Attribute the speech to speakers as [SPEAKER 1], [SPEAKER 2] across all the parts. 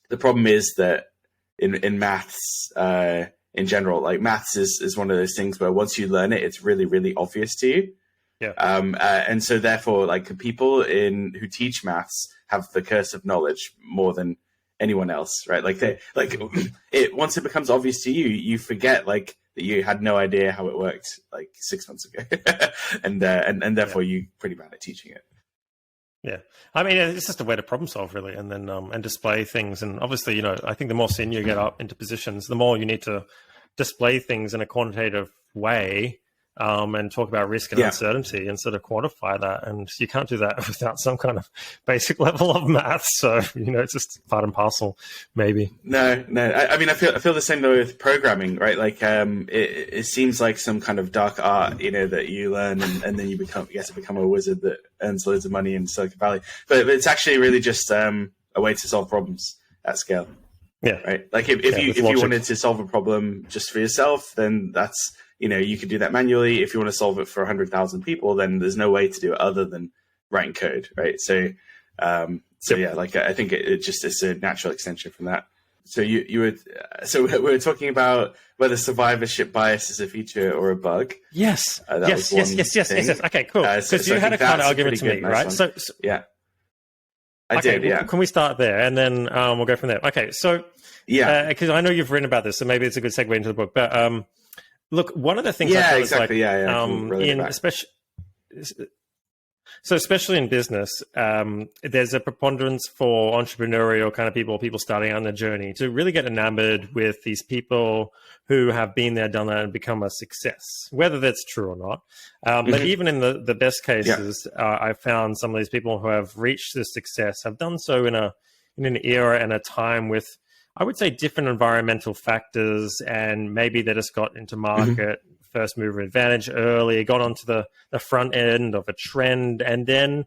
[SPEAKER 1] The problem is that in maths, in general, like maths is one of those things where once you learn it, it's really, really obvious to you.
[SPEAKER 2] Yeah.
[SPEAKER 1] And so therefore, like people who teach maths have the curse of knowledge more than anyone else, right? Like once it becomes obvious to you, you forget like that you had no idea how it worked like 6 months ago, and therefore you're pretty bad at teaching it.
[SPEAKER 2] Yeah, I mean, it's just a way to problem solve, really, and then and display things. And obviously, I think the more senior you get up into positions, the more you need to display things in a quantitative way, and talk about risk and uncertainty and sort of quantify that. And you can't do that without some kind of basic level of math. So it's just part and parcel, maybe.
[SPEAKER 1] No. I mean, I feel the same way with programming, right? Like, it seems like some kind of dark art, that you learn, and then you get to become a wizard that earns loads of money in Silicon Valley. But it's actually really just a way to solve problems at scale.
[SPEAKER 2] Yeah.
[SPEAKER 1] Right. Like if you wanted to solve a problem just for yourself, then that's, you could do that manually. If you want to solve it for 100,000 people, then there's no way to do it other than writing code. Right. So, yeah, like I think it's a natural extension from that. So we were talking about whether survivorship bias is a feature or a bug.
[SPEAKER 2] Yes. Yes. Okay, cool. Because you had a kind of argument to me, right? So
[SPEAKER 1] yeah. I did, yeah.
[SPEAKER 2] Can we start there, and then we'll go from there? Okay, so because I know you've written about this, so maybe it's a good segue into the book. But look, one of the things
[SPEAKER 1] exactly,
[SPEAKER 2] especially in business, there's a preponderance for entrepreneurial kind of people starting out on their journey to really get enamored with these people who have been there, done that, and become a success, whether that's true or not. But even in the best cases, I found some of these people who have reached this success have done so in an era and a time with, I would say, different environmental factors, and maybe they just got into market first mover advantage early, got onto the front end of a trend, and then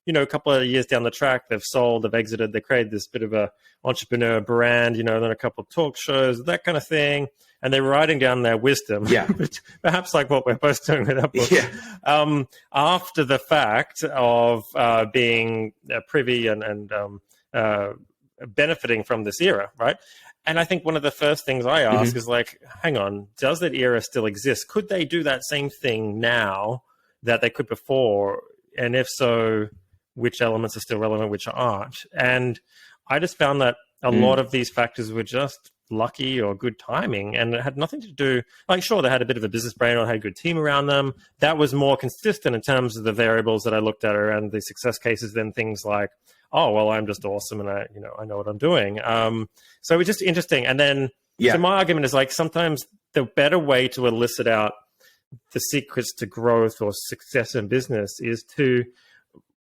[SPEAKER 2] a couple of years down the track, they've sold, they've exited, they created this bit of a entrepreneur brand, then a couple of talk shows, that kind of thing, and they're writing down their wisdom, perhaps like what we're both doing with our book, after the fact of being privy and benefiting from this era, right? And I think one of the first things I ask is like, hang on, does that era still exist? Could they do that same thing now that they could before? And if so, which elements are still relevant, which aren't? And I just found that a lot of these factors were just lucky or good timing, and it had nothing to do, like, sure, they had a bit of a business brain or had a good team around them. That was more consistent in terms of the variables that I looked at around the success cases than things like, oh, well, I'm just awesome and I know what I'm doing. So it was just interesting. And then, so my argument is like, sometimes the better way to elicit out the secrets to growth or success in business is to,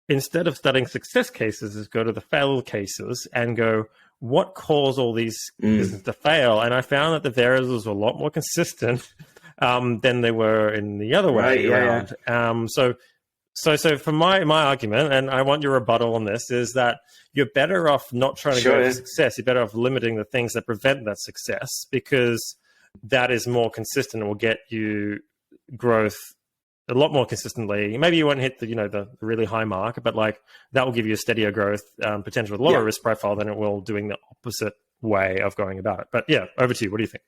[SPEAKER 2] instead of studying success cases, is go to the fail cases and go, what caused all these businesses to fail? And I found that the variables were a lot more consistent than they were in the other way around. So for my argument, and I want your rebuttal on this, is that you're better off not trying to go for success. You're better off limiting the things that prevent that success, because that is more consistent and will get you growth a lot more consistently. Maybe you won't hit the really high mark, but like that will give you a steadier growth potential with a lower risk profile than it will doing the opposite way of going about it. But yeah, over to you. What do you think?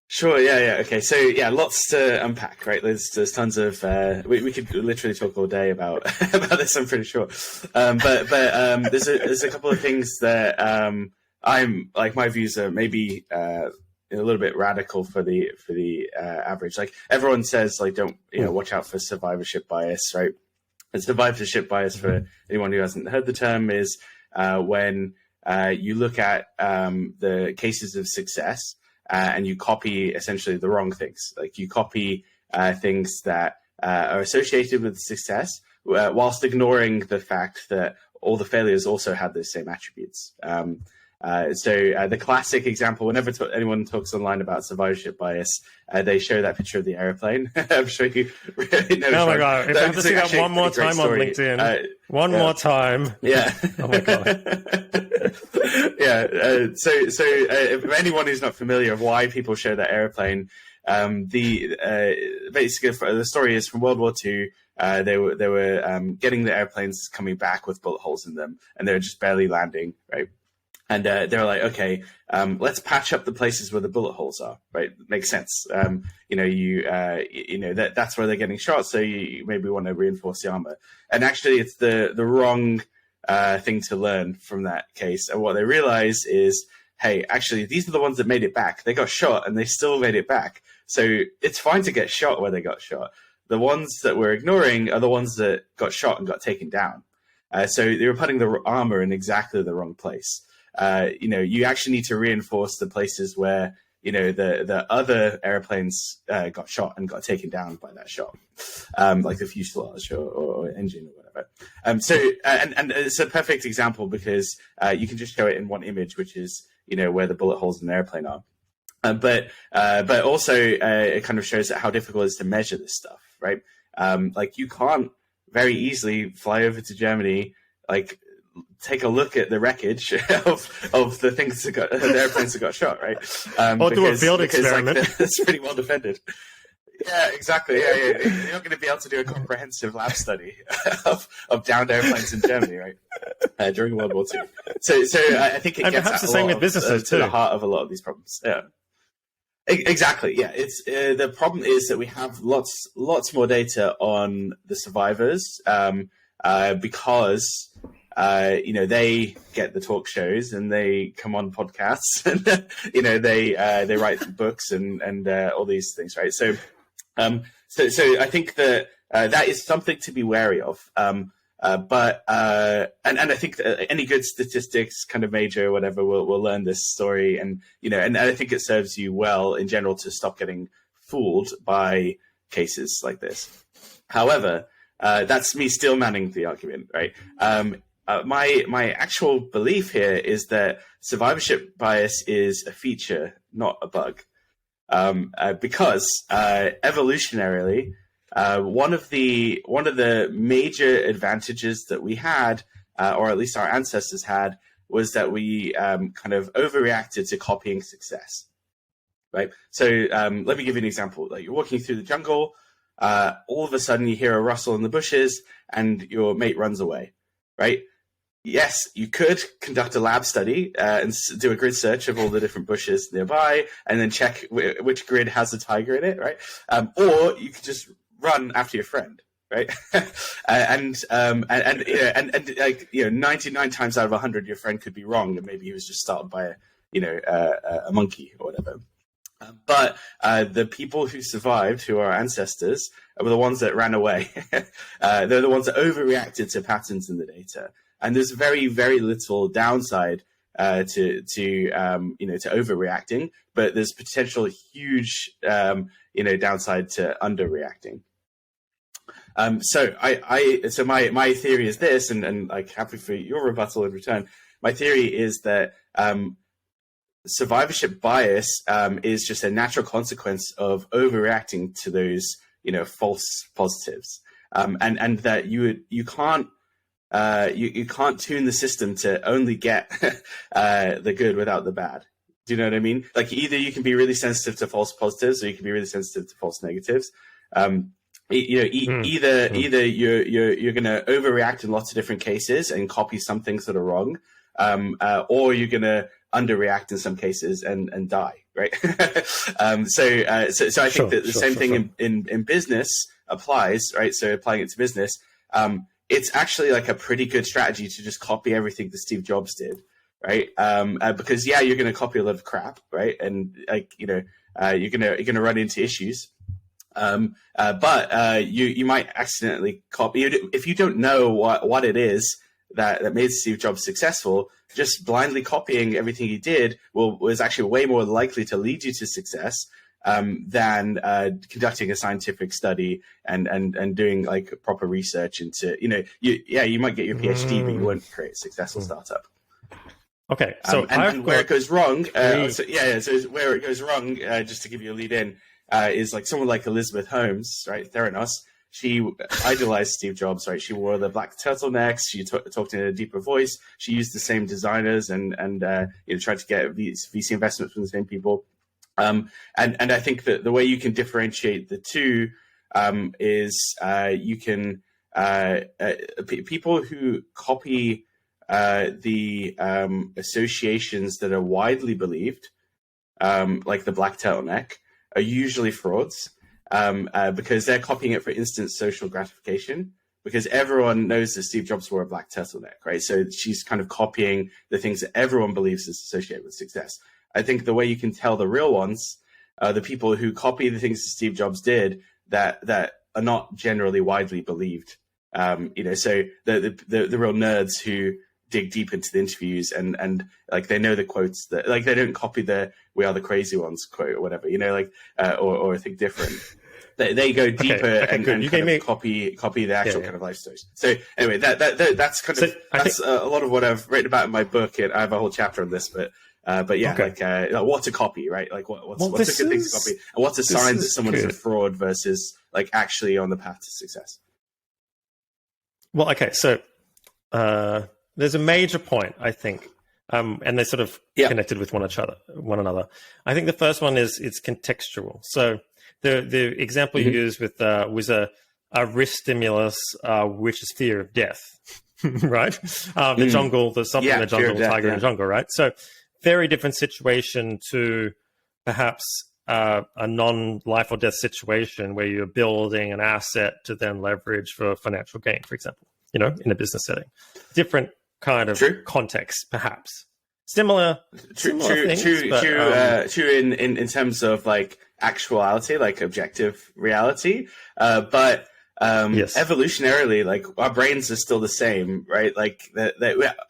[SPEAKER 1] Sure. Yeah. Okay. So lots to unpack, right? There's tons of we could literally talk all day about this, I'm pretty sure. But there's a couple of things that I'm like, my views are maybe a little bit radical for the average. Like everyone says, like, don't watch out for survivorship bias, right? And survivorship bias, for anyone who hasn't heard the term, is when you look at the cases of success. And you copy essentially the wrong things. Like you copy things that are associated with success, whilst ignoring the fact that all the failures also had those same attributes. So the classic example, whenever anyone talks online about survivorship bias, they show that picture of the airplane. I'm sure you really know.
[SPEAKER 2] Oh my God. If I have to see that one more time on LinkedIn. One more time.
[SPEAKER 1] Yeah.
[SPEAKER 2] Oh my God.
[SPEAKER 1] So if anyone who's not familiar with why people show that airplane, basically the story is from World War II. they were getting the airplanes coming back with bullet holes in them, and they were just barely landing, right? And they were like, okay, let's patch up the places where the bullet holes are, right? Makes sense. That's where they're getting shot, so you maybe want to reinforce the armor. And actually, it's the wrong thing to learn from that case. And what they realize is, hey, actually, these are the ones that made it back. They got shot, and they still made it back. So it's fine to get shot where they got shot. The ones that we're ignoring are the ones that got shot and got taken down. So they were putting the armor in exactly the wrong place. You actually need to reinforce the places where, the other airplanes got shot and got taken down by that shot, like the fuselage or engine or whatever. And it's a perfect example because you can just show it in one image, which is, where the bullet holes in the airplane are. But also it kind of shows how difficult it is to measure this stuff, right? Like you can't very easily fly over to Germany, like take a look at the wreckage of the things that got the airplanes that got shot, right?
[SPEAKER 2] Or do a field experiment.
[SPEAKER 1] It's pretty well defended. Yeah, exactly. Yeah. You're not going to be able to do a comprehensive lab study of downed airplanes in Germany, right? During World War II. So I think it gets
[SPEAKER 2] the same with businesses
[SPEAKER 1] to the heart of a lot of these problems. Yeah. Exactly. Yeah. It's the problem is that we have lots more data on the survivors because they get the talk shows and they come on podcasts and they write books and all these things, right? So I think that that is something to be wary of. But I think that any good statistics kind of major or whatever will learn this story, and I think it serves you well in general to stop getting fooled by cases like this. However, that's me still manning the argument, right? My actual belief here is that survivorship bias is a feature, not a bug, because evolutionarily, one of the major advantages that we had, or at least our ancestors had, was that we kind of overreacted to copying success, right? So let me give you an example. Like you're walking through the jungle, all of a sudden you hear a rustle in the bushes, and your mate runs away, right? Yes, you could conduct a lab study and do a grid search of all the different bushes nearby, and then check which grid has a tiger in it, right? Or you could just run after your friend, right? and 99 times out of 100, your friend could be wrong, and maybe he was just startled by a monkey or whatever. But the people who survived, who are our ancestors, were the ones that ran away. They're the ones that overreacted to patterns in the data. And there's very, very little downside to overreacting, but there's potential huge downside to underreacting. So my theory is this, and like happy for your rebuttal in return. My theory is that survivorship bias is just a natural consequence of overreacting to those false positives, and that you can't. You can't tune the system to only get the good without the bad. Do you know what I mean? Like either you can be really sensitive to false positives, or you can be really sensitive to false negatives. Either you're going to overreact in lots of different cases and copy some things that are wrong, or you're going to underreact in some cases and die, right? So I think that the same thing in business applies, right? So applying it to business. It's actually like a pretty good strategy to just copy everything that Steve Jobs did, right? Because you're going to copy a lot of crap, right? And you're going to run into issues. But you might accidentally copy if you don't know what it is that made Steve Jobs successful. Just blindly copying everything he did was actually way more likely to lead you to success than conducting a scientific study and doing like proper research into, you might get your PhD, but you won't create a successful startup.
[SPEAKER 2] Okay, so
[SPEAKER 1] and where it goes wrong, so where it goes wrong, just to give you a lead in, is like someone like Elizabeth Holmes, right? Theranos. She idolized Steve Jobs, right? She wore the black turtlenecks. She talked in a deeper voice. She used the same designers and tried to get VC investments from the same people. And I think that the way you can differentiate the two is you can people who copy the associations that are widely believed, like the black turtleneck, are usually frauds, because they're copying it for instant social gratification. Because everyone knows that Steve Jobs wore a black turtleneck, right? So she's kind of copying the things that everyone believes is associated with success. I think the way you can tell the real ones are the people who copy the things that Steve Jobs did that are not generally widely believed. So the real nerds who dig deep into the interviews and like they know the quotes that like they don't copy the "we are the crazy ones" quote or whatever, or think different. They go deeper and kind of copy the actual kind of life stories. So anyway, that's kind of a lot of what I've written about in my book, and I have a whole chapter on this. But what to copy, right? Like what's a good thing to copy, and what's a sign that someone is a fraud versus like actually on the path to success.
[SPEAKER 2] Well, okay, so there's a major point, I think, and they're sort of connected with one another. I think the first one is it's contextual. So the example you used with was a risk stimulus, which is fear of death, right? The jungle, there's something in the jungle, tiger in the jungle, right? So very different situation to perhaps a non-life or death situation where you're building an asset to then leverage for financial gain, for example, in a business setting. Different kind of context, perhaps. Similar things, true
[SPEAKER 1] in terms of like actuality, like objective reality, but evolutionarily, like our brains are still the same, right? Like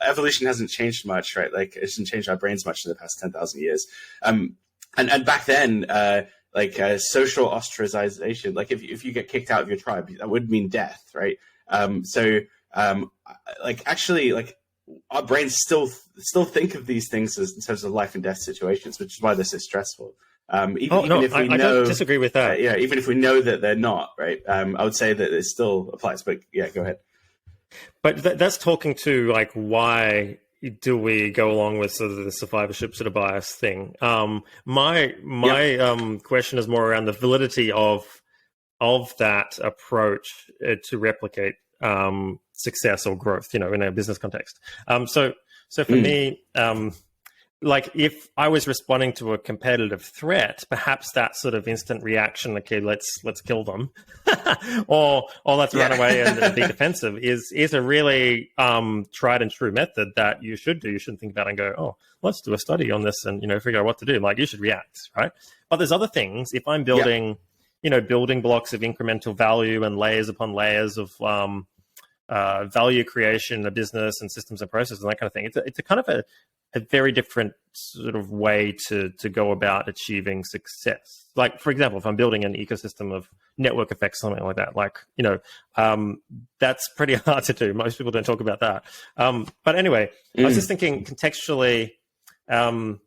[SPEAKER 1] evolution hasn't changed much, right? Like it hasn't changed our brains much in the past 10,000 years. And back then, social ostracization, like if you get kicked out of your tribe, that would mean death, right? Our brains still think of these things as in terms of life and death situations, which is why they're so stressful. I don't disagree with that. Even if we know that they're not, right? I would say that it still applies. But yeah, go ahead.
[SPEAKER 2] But that's talking to like why do we go along with sort of the survivorship sort of bias thing? My question is more around the validity of that approach to replicate success or growth, in a business context. So for me, like if I was responding to a competitive threat, perhaps that sort of instant reaction, okay, let's kill them, or let's run away and be defensive, is a really tried and true method that you should do. You shouldn't think about it and go, oh, let's do a study on this and figure out what to do. Like you should react, right? But there's other things. If I'm building, building blocks of incremental value and layers upon layers of value creation in a business and systems and processes and that kind of thing. It's a kind of a very different sort of way to go about achieving success. Like, for example, if I'm building an ecosystem of network effects, something like that, that's pretty hard to do. Most people don't talk about that. But anyway, I was just thinking contextually, and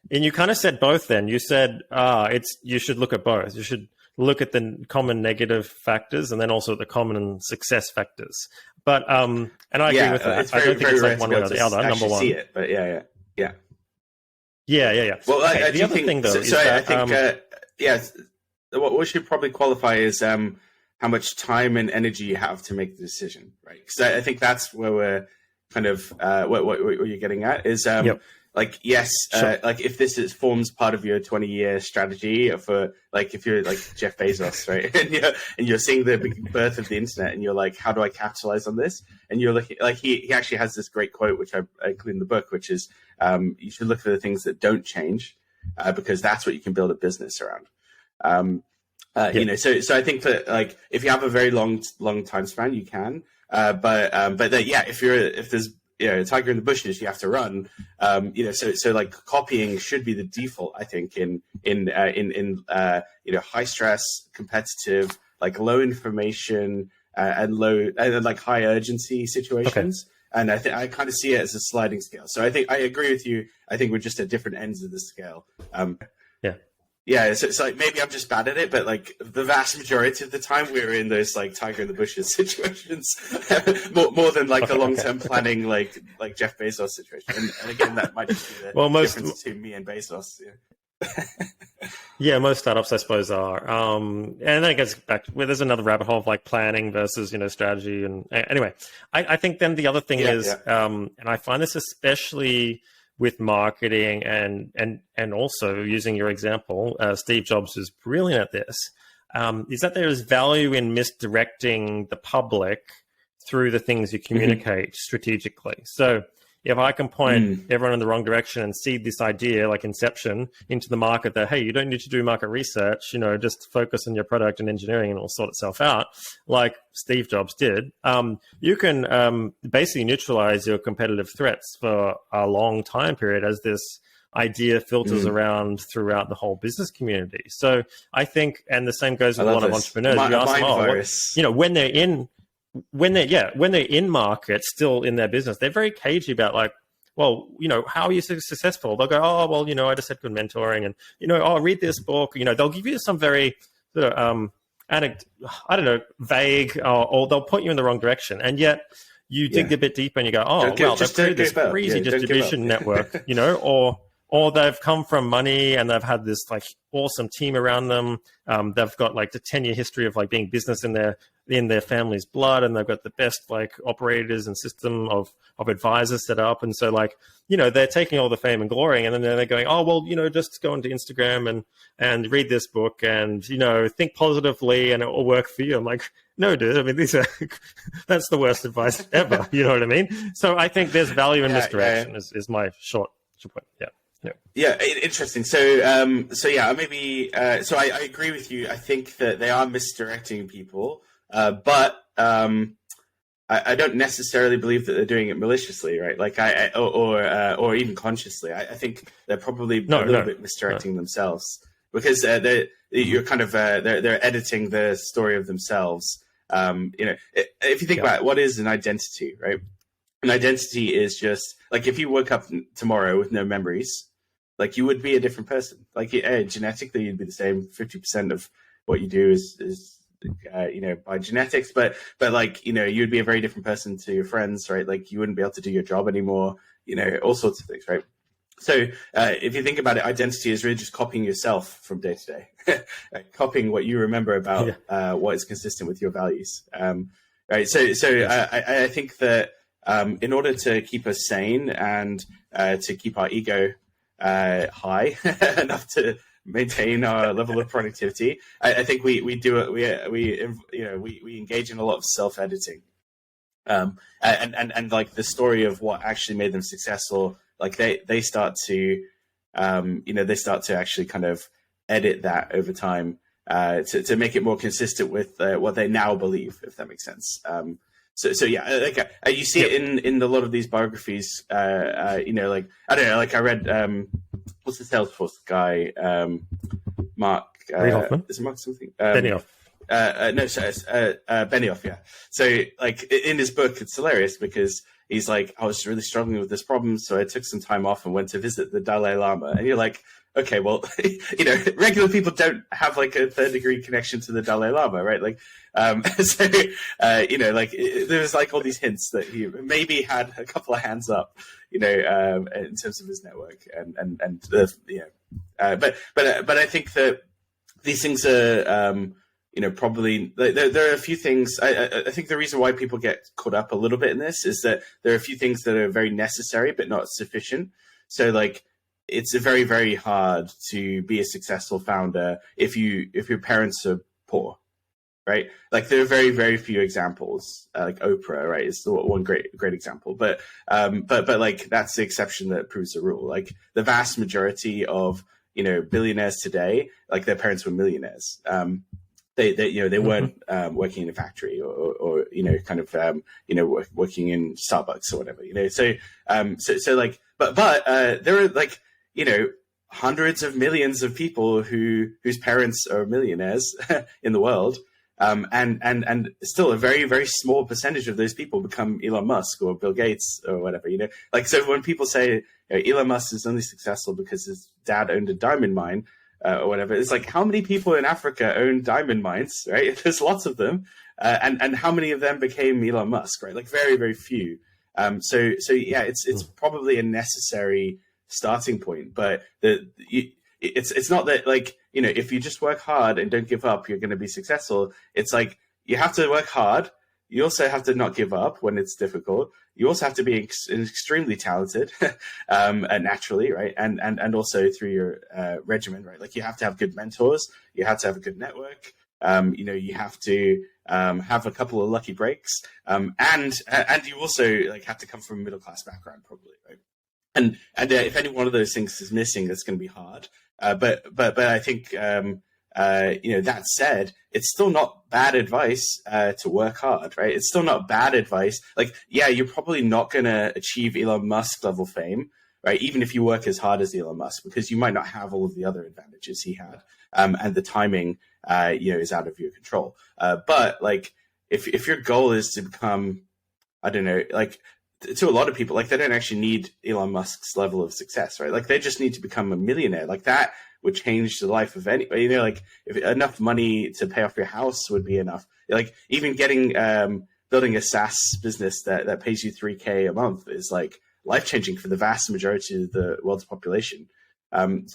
[SPEAKER 2] you kind of said both then. You said you should look at both. You should look at the common negative factors and then also the common success factors. But and I agree with that. I don't think it's like one way or the other. Number one,
[SPEAKER 1] see it, but yeah.
[SPEAKER 2] Well, okay, the other thing though is that,
[SPEAKER 1] I think what we should probably qualify is how much time and energy you have to make the decision, right? Because I think that's where we're kind of what you're getting at is. Like, yes, sure. Like if this forms part of your 20-year strategy for like, if you're like Jeff Bezos, right? and you're seeing the birth of the internet and you're like, how do I capitalize on this? And you're looking like, he actually has this great quote, which I include in the book, which is, you should look for the things that don't change, because that's what you can build a business around. So I think that like, if you have a very long time span, you can, but if there's, a tiger in the bushes, you have to run. So like copying should be the default, I think, in high stress, competitive, like low information and like high urgency situations. Okay. And I kind of see it as a sliding scale. So I think I agree with you. I think we're just at different ends of the scale. Yeah, so it's like maybe I'm just bad at it, but like the vast majority of the time we're in those like tiger in the bushes situations, more than like a long-term planning like Jeff Bezos situation. And again, that might just be the difference between me and Bezos. Yeah.
[SPEAKER 2] Yeah, most startups, I suppose, are. And then it gets back where there's another rabbit hole of like planning versus, strategy. And anyway, I think then the other thing is, and I find this especially with marketing and also using your example, Steve Jobs is brilliant at this, is that there is value in misdirecting the public through the things you communicate strategically. So if I can point everyone in the wrong direction and seed this idea, like Inception, into the market that, hey, you don't need to do market research, just focus on your product and engineering and it'll sort itself out, like Steve Jobs did, you can basically neutralize your competitive threats for a long time period as this idea filters around throughout the whole business community. So I think, and the same goes with a lot of entrepreneurs. You ask them, when they're in market, still in their business, they're very cagey about like, well, how are you successful? They'll go, oh, well, I just had good mentoring and, oh, read this book. They'll give you some very sort of, vague, or they'll point you in the wrong direction. And yet you dig a bit deeper and you go, oh, they've created this crazy distribution network, or they've come from money and they've had this like awesome team around them. They've got like the 10-year history of like being business in their family's blood, and they've got the best like operators and system of advisors set up. And so like, they're taking all the fame and glory, and then they're going, oh, well, just go onto Instagram and read this book and, think positively and it will work for you. I'm like, no, dude, I mean, that's the worst advice ever. You know what I mean? So I think there's value in misdirection is my short point. Yeah.
[SPEAKER 1] Yeah, interesting. So, maybe. So I agree with you. I think that they are misdirecting people, but I don't necessarily believe that they're doing it maliciously, right? Like or even consciously. I think they're probably a little bit misdirecting themselves because they're editing the story of themselves. If you think about it, what is an identity, right? An identity is just like if you woke up tomorrow with no memories. Like you would be a different person. Like genetically, you'd be the same. 50% of what you do is by genetics. But like you'd be a very different person to your friends, right? Like you wouldn't be able to do your job anymore. All sorts of things, right? So if you think about it, identity is really just copying yourself from day to day, copying what you remember about what is consistent with your values, right? So I think that in order to keep us sane and to keep our ego high enough to maintain our level of productivity, I think we engage in a lot of self-editing, and like the story of what actually made them successful. Like they start to actually kind of edit that over time to make it more consistent with what they now believe, if that makes sense. So yeah, like you see it in a lot of these biographies. Like I don't know, like I read what's the Salesforce guy, Mark. Is it Mark something?
[SPEAKER 2] Benioff.
[SPEAKER 1] Benioff. Yeah. So like in his book, it's hilarious because he's like, I was really struggling with this problem, so I took some time off and went to visit the Dalai Lama. And you're like, okay, well, regular people don't have like a third-degree connection to the Dalai Lama, right? Like, there's like all these hints that he maybe had a couple of hands up, in terms of his network, but I think that these things are, probably there are a few things. I think the reason why people get caught up a little bit in this is that there are a few things that are very necessary but not sufficient. So like, it's very, very hard to be a successful founder if your parents are poor, right? Like there are very, very few examples. Like Oprah, right, is the one great example. But like that's the exception that proves the rule. Like the vast majority of billionaires today, like their parents were millionaires. They weren't working in a factory or working in Starbucks or whatever. So like, but there are like hundreds of millions of people whose parents are millionaires in the world, and still a very, very small percentage of those people become Elon Musk or Bill Gates or whatever. Like so when people say Elon Musk is only successful because his dad owned a diamond mine. Or whatever. It's like, how many people in Africa own diamond mines, right? There's lots of them. And how many of them became Elon Musk, right? Like very, very few. So yeah, it's probably a necessary starting point, but it's not that like, if you just work hard and don't give up, you're going to be successful. It's like you have to work hard. You also have to not give up when it's difficult. You also have to be extremely talented naturally, right? And also through your regimen, right? Like you have to have good mentors. You have to have a good network. You have to have a couple of lucky breaks, and you also like have to come from a middle class background, probably, right? And if any one of those things is missing, that's going to be hard. But I think that said, it's still not bad advice to work hard, right? It's still not bad advice. Like, yeah, you're probably not going to achieve Elon Musk level fame, right? Even if you work as hard as Elon Musk, because you might not have all of the other advantages he had, and the timing, is out of your control. But like, if your goal is to become, I don't know, like to a lot of people, like they don't actually need Elon Musk's level of success, right? Like they just need to become a millionaire. Like that would change the life of anybody. Like if enough money to pay off your house would be enough. Like even getting building a SaaS business that pays you $3,000 a month is like life changing for the vast majority of the world's population. And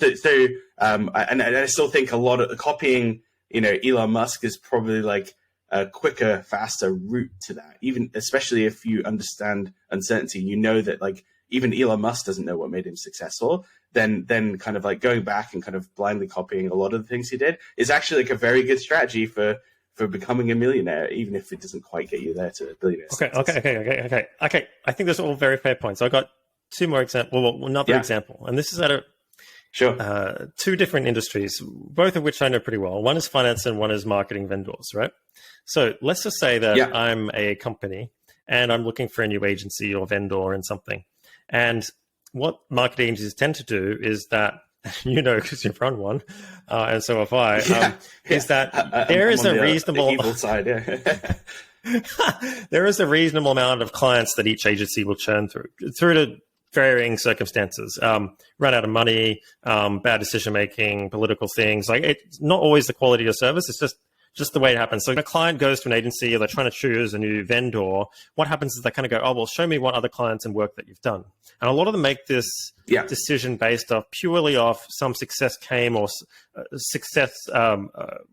[SPEAKER 1] I still think a lot of copying, Elon Musk is probably like a quicker, faster route to that. Even especially if you understand uncertainty, that like even Elon Musk doesn't know what made him successful. Then kind of like going back and kind of blindly copying a lot of the things he did is actually like a very good strategy for becoming a millionaire, even if it doesn't quite get you there to a billionaire.
[SPEAKER 2] Okay. I think those are all very fair points. I got two more examples. Well, another example, and this is at two different industries, both of which I know pretty well. One is finance and one is marketing vendors, right? So let's just say that I'm a company and I'm looking for a new agency or vendor in something. And what marketing agencies tend to do is that, because you've run one, and so have I, is that there is a reasonable
[SPEAKER 1] evil side,
[SPEAKER 2] there is a reasonable amount of clients that each agency will churn through to varying circumstances, run out of money, bad decision making, political things. Like it's not always the quality of service. It's just the way it happens. So when a client goes to an agency or they're trying to choose a new vendor, what happens is they kind of go, oh, well, show me what other clients and work that you've done. And a lot of them make this decision based purely off some success came or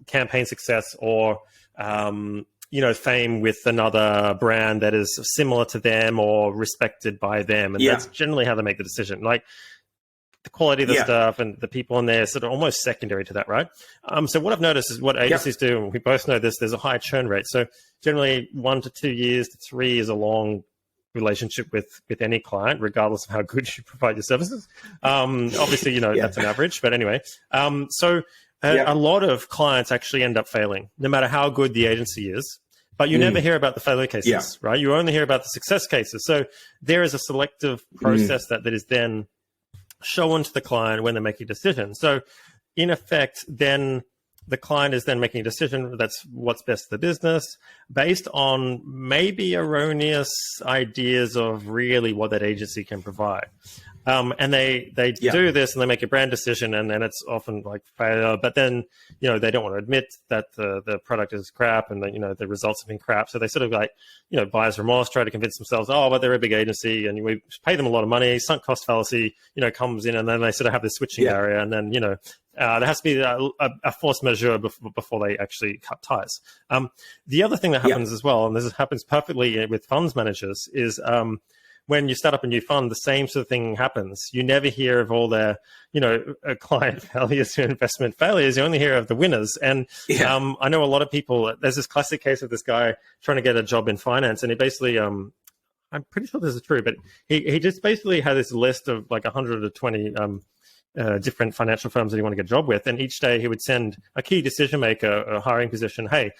[SPEAKER 2] campaign success or, fame with another brand that is similar to them or respected by them. And that's generally how they make the decision. Like the quality of the stuff and the people in there is sort of almost secondary to that, right? So what I've noticed is what agencies do, and we both know this, there's a high churn rate. So generally 1 to 2 years to 3 is a long relationship with any client, regardless of how good you provide your services. Obviously, that's an average, but anyway. A lot of clients actually end up failing, no matter how good the agency is. But you never hear about the failure cases, right? You only hear about the success cases. So there is a selective process that is then shown to the client when they're making a decision. So in effect, then the client is then making a decision that's what's best for the business based on maybe erroneous ideas of really what that agency can provide. And they do this and they make a brand decision and then it's often like failure, but then, they don't want to admit that the product is crap and the results have been crap. So they sort of like, buyer's remorse, try to convince themselves, oh, but they're a big agency and we pay them a lot of money. Sunk cost fallacy, comes in and then they sort of have this switching area and then, there has to be a force majeure before they actually cut ties. The other thing that happens as well, and this happens perfectly with funds managers, is when you start up a new fund, the same sort of thing happens. You never hear of all their, client failures or investment failures. You only hear of the winners. And I know a lot of people, there's this classic case of this guy trying to get a job in finance. And he basically, I'm pretty sure this is true, but he just basically had this list of like 120 different financial firms that he wanted to get a job with. And each day he would send a key decision maker, a hiring position, hey,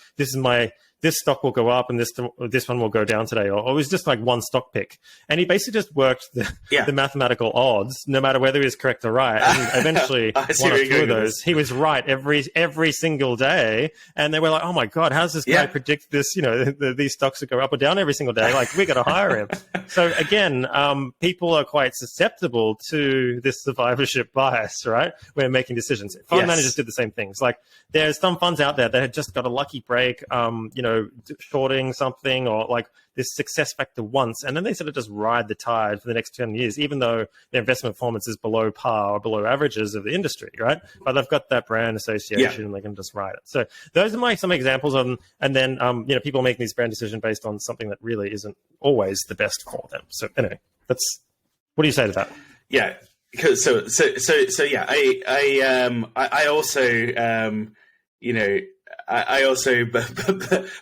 [SPEAKER 2] this stock will go up and this one will go down today. Or it was just like one stock pick. And he basically just worked the mathematical odds, no matter whether he was correct or right. And eventually one or two of those, he was right every single day. And they were like, oh my God, how's this guy predict this? These stocks will go up or down every single day. Like we got to hire him. So again, people are quite susceptible to this survivorship bias, right? When making decisions. Fund managers did the same things. Like there's some funds out there that had just got a lucky break, shorting something or like this success factor once, and then they sort of just ride the tide for the next 10 years, even though their investment performance is below par or below averages of the industry, right? But they've got that brand association and they can just ride it. So those are some examples of, and then, people making these brand decisions based on something that really isn't always the best for them. So anyway, what do you say to that?
[SPEAKER 1] Yeah. So yeah, I also, I also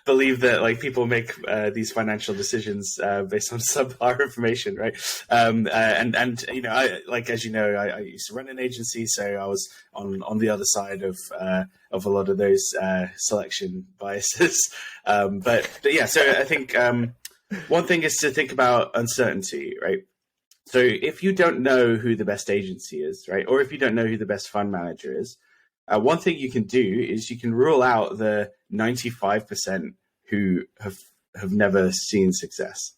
[SPEAKER 1] believe that like people make these financial decisions based on subpar information, right? And I like, as you know, I used to run an agency, so I was on the other side of a lot of those selection biases. But yeah, so I think one thing is to think about uncertainty, right? So if you don't know who the best agency is, right, or if you don't know who the best fund manager is, one thing you can do is you can rule out the 95% who have never seen success,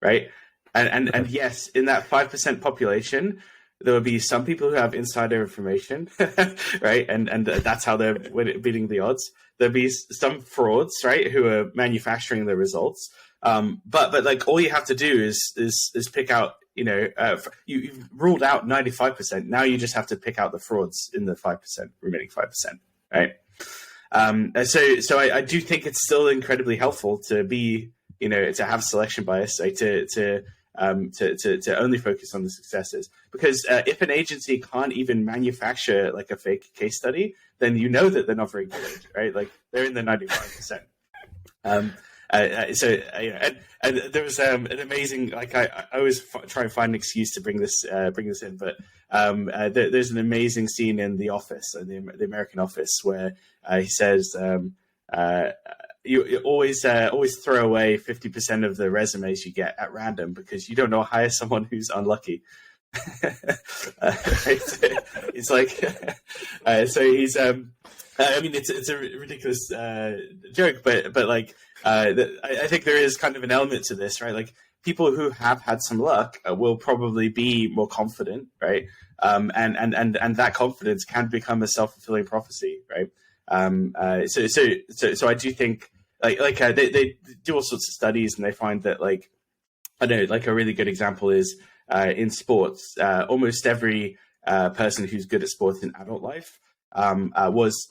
[SPEAKER 1] right? And yes, in that 5% population, there will be some people who have insider information, right? And that's how they're beating the odds. There'll be some frauds, right, who are manufacturing the results. But like all you have to do is pick out, you've ruled out 95%. Now you just have to pick out the frauds in the 5%, remaining 5%, right? So I do think it's still incredibly helpful to be, to have selection bias, right? To only focus on the successes, because if an agency can't even manufacture like a fake case study, then you know that they're not very good, right? Like they're in the 95%. And there was an amazing, like I always try and find an excuse to bring this in, but there's an amazing scene in The Office, the American Office, where he says you always throw away 50% of the resumes you get at random because you don't know how to hire someone who's unlucky. It's like so he's I mean it's a ridiculous joke, but like I think there is kind of an element to this, right? Like people who have had some luck will probably be more confident, right? And that confidence can become a self-fulfilling prophecy, right? So I do think they do all sorts of studies, and they find that like, I don't know, like a really good example is in sports, almost every person who's good at sports in adult life was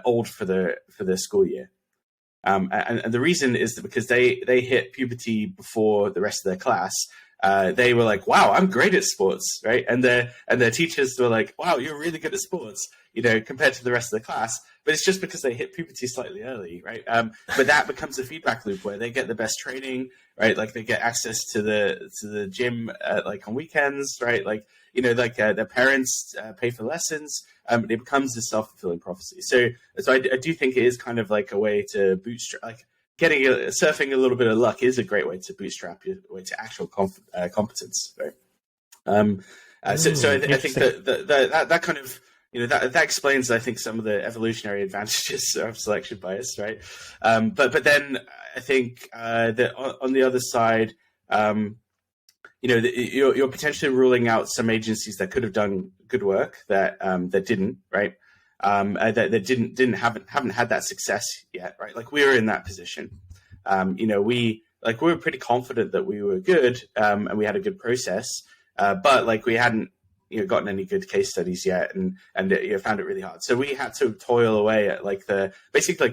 [SPEAKER 1] old for their school year. And the reason is that because they hit puberty before the rest of their class. They were like, wow, I'm great at sports, right? And their teachers were like, wow, you're really good at sports, compared to the rest of the class. But it's just because they hit puberty slightly early, right? But that becomes a feedback loop where they get the best training, right? Like they get access to the gym like on weekends, right? Like their parents pay for lessons. It becomes a self-fulfilling prophecy. So I do think it is kind of like a way to bootstrap, like surfing a little bit of luck is a great way to bootstrap your way to actual competence, right? So I think that kind of that explains, I think, some of the evolutionary advantages of selection bias, right? But then I think that on the other side, you're potentially ruling out some agencies that could have done good work that didn't, right? That haven't had that success yet, right? Like we were in that position. We were pretty confident that we were good, and we had a good process, but like we hadn't gotten any good case studies yet, and found it really hard. So we had to toil away at the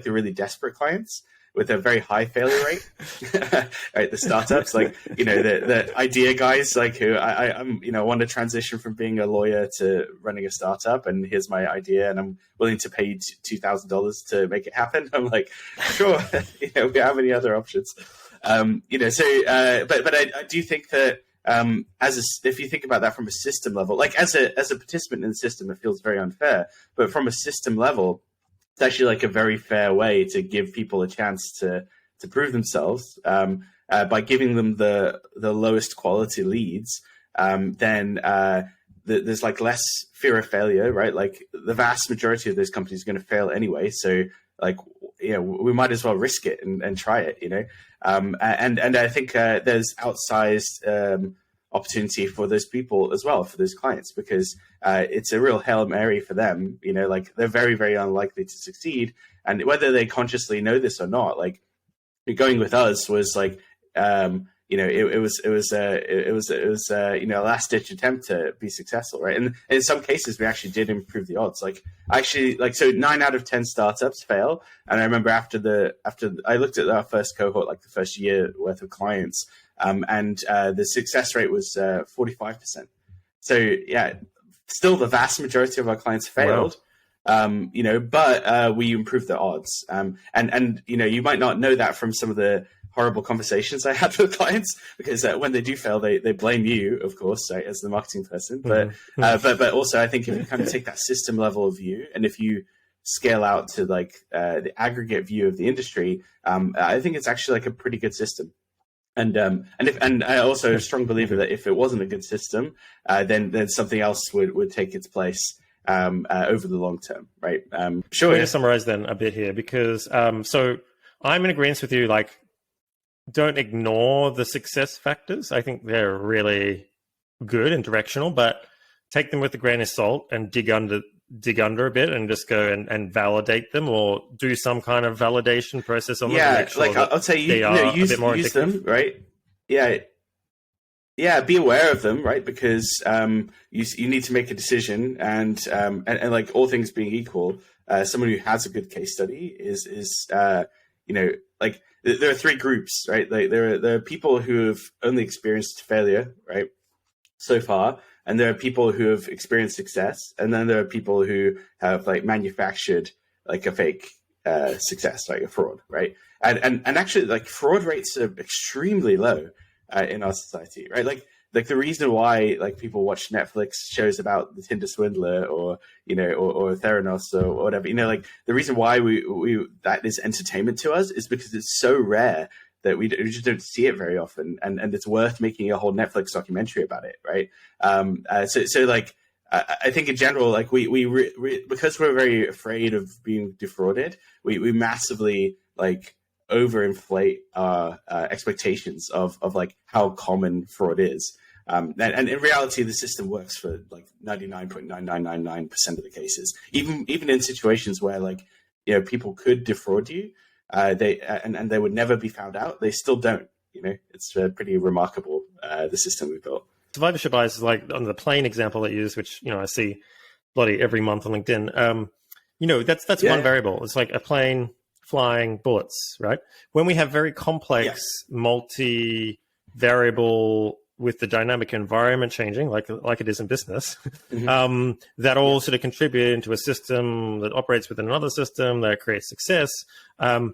[SPEAKER 1] really desperate clients with a very high failure rate, right? The startups, the idea guys, who I want to transition from being a lawyer to running a startup, and here's my idea, and I'm willing to pay $2,000 to make it happen. I'm like, sure, we have any other options, but I do think that if you think about that from a system level, like as a participant in the system, it feels very unfair, but from a system level, it's actually like a very fair way to give people a chance to prove themselves by giving them the lowest quality leads. Then there's like less fear of failure, right? Like the vast majority of those companies are going to fail anyway. So we might as well risk it and try it, and I think there's outsized opportunity for those people as well, for those clients, because it's a real Hail Mary for them. They're very, very unlikely to succeed. And whether they consciously know this or not, like going with us was like, it was a last ditch attempt to be successful, right? And in some cases, we actually did improve the odds. So 9 out of 10 startups fail. And I remember after I looked at our first cohort, like the first year worth of clients, and the success rate was 45%. So yeah, still the vast majority of our clients failed. Wow. But we improved the odds. And you might not know that from some of the horrible conversations I had with clients, because when they do fail, they blame you, of course, right, as the marketing person. But also, I think if you kind of take that system level view, and if you scale out to like the aggregate view of the industry, I think it's actually like a pretty good system. And I also a strong believer that if it wasn't a good system, then something else would take its place over the long term, right?
[SPEAKER 2] Sure. I'm going to summarize then a bit here, because so I'm in agreement with you. Like, don't ignore the success factors. I think they're really good and directional, but take them with a grain of salt and dig under a bit and just go and validate them, or do some kind of validation process on them.
[SPEAKER 1] Yeah,
[SPEAKER 2] to make sure
[SPEAKER 1] like I'll tell you, use them, right? Yeah, be aware of them, right? Because you need to make a decision, and like all things being equal, someone who has a good case study is like there are 3 groups, right? Like there are people who have only experienced failure, right, so far, and there are people who have experienced success, and then there are people who have like manufactured like a fake success, like a fraud, right? And actually, like fraud rates are extremely low in our society, right? Like the reason why like people watch Netflix shows about the Tinder swindler or Theranos or whatever, like the reason why we that is entertainment to us is because it's so rare that we just don't see it very often, and it's worth making a whole Netflix documentary about it, right? So like I think in general, like we because we're very afraid of being defrauded, we massively like overinflate our expectations of like how common fraud is. And in reality, the system works for like 99.9999% of the cases. Even in situations where like people could defraud you, they would never be found out. They still don't. It's pretty remarkable, the system we built.
[SPEAKER 2] Survivorship bias is like on the plane example that you use, which I see bloody every month on LinkedIn. That's one variable. It's like a plane flying bullets, right? When we have very complex, multi-variable with the dynamic environment changing, like it is in business, that all sort of contribute into a system that operates within another system that creates success. I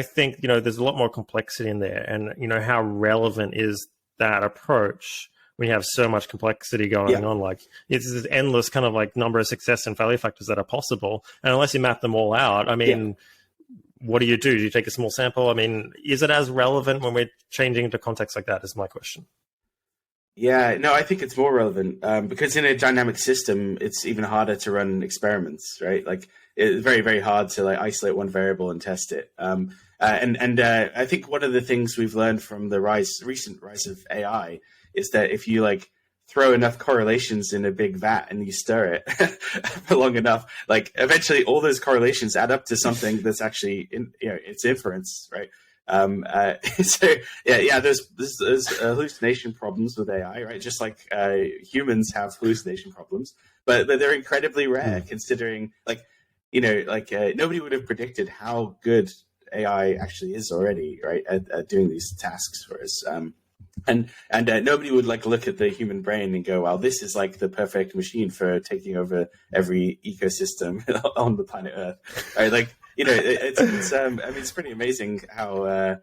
[SPEAKER 2] think, there's a lot more complexity in there. And, how relevant is that approach when you have so much complexity going on? Like, it's this endless kind of like number of success and failure factors that are possible. And unless you map them all out, I mean, what do? Do you take a small sample? I mean, is it as relevant when we're changing into context like that is my question.
[SPEAKER 1] Yeah, no, I think it's more relevant because in a dynamic system, it's even harder to run experiments, right? Like it's very, very hard to like isolate one variable and test it. And I think one of the things we've learned from the recent rise of AI is that if you like throw enough correlations in a big vat and you stir it for long enough, like eventually all those correlations add up to something that's actually it's inference, right? So there's hallucination problems with AI, right? Just like humans have hallucination problems, but they're incredibly rare considering nobody would have predicted how good AI actually is already, right, at doing these tasks for us. And nobody would like look at the human brain and go, "Well, this is like the perfect machine for taking over every ecosystem on the planet Earth." Right? Like, it's pretty amazing how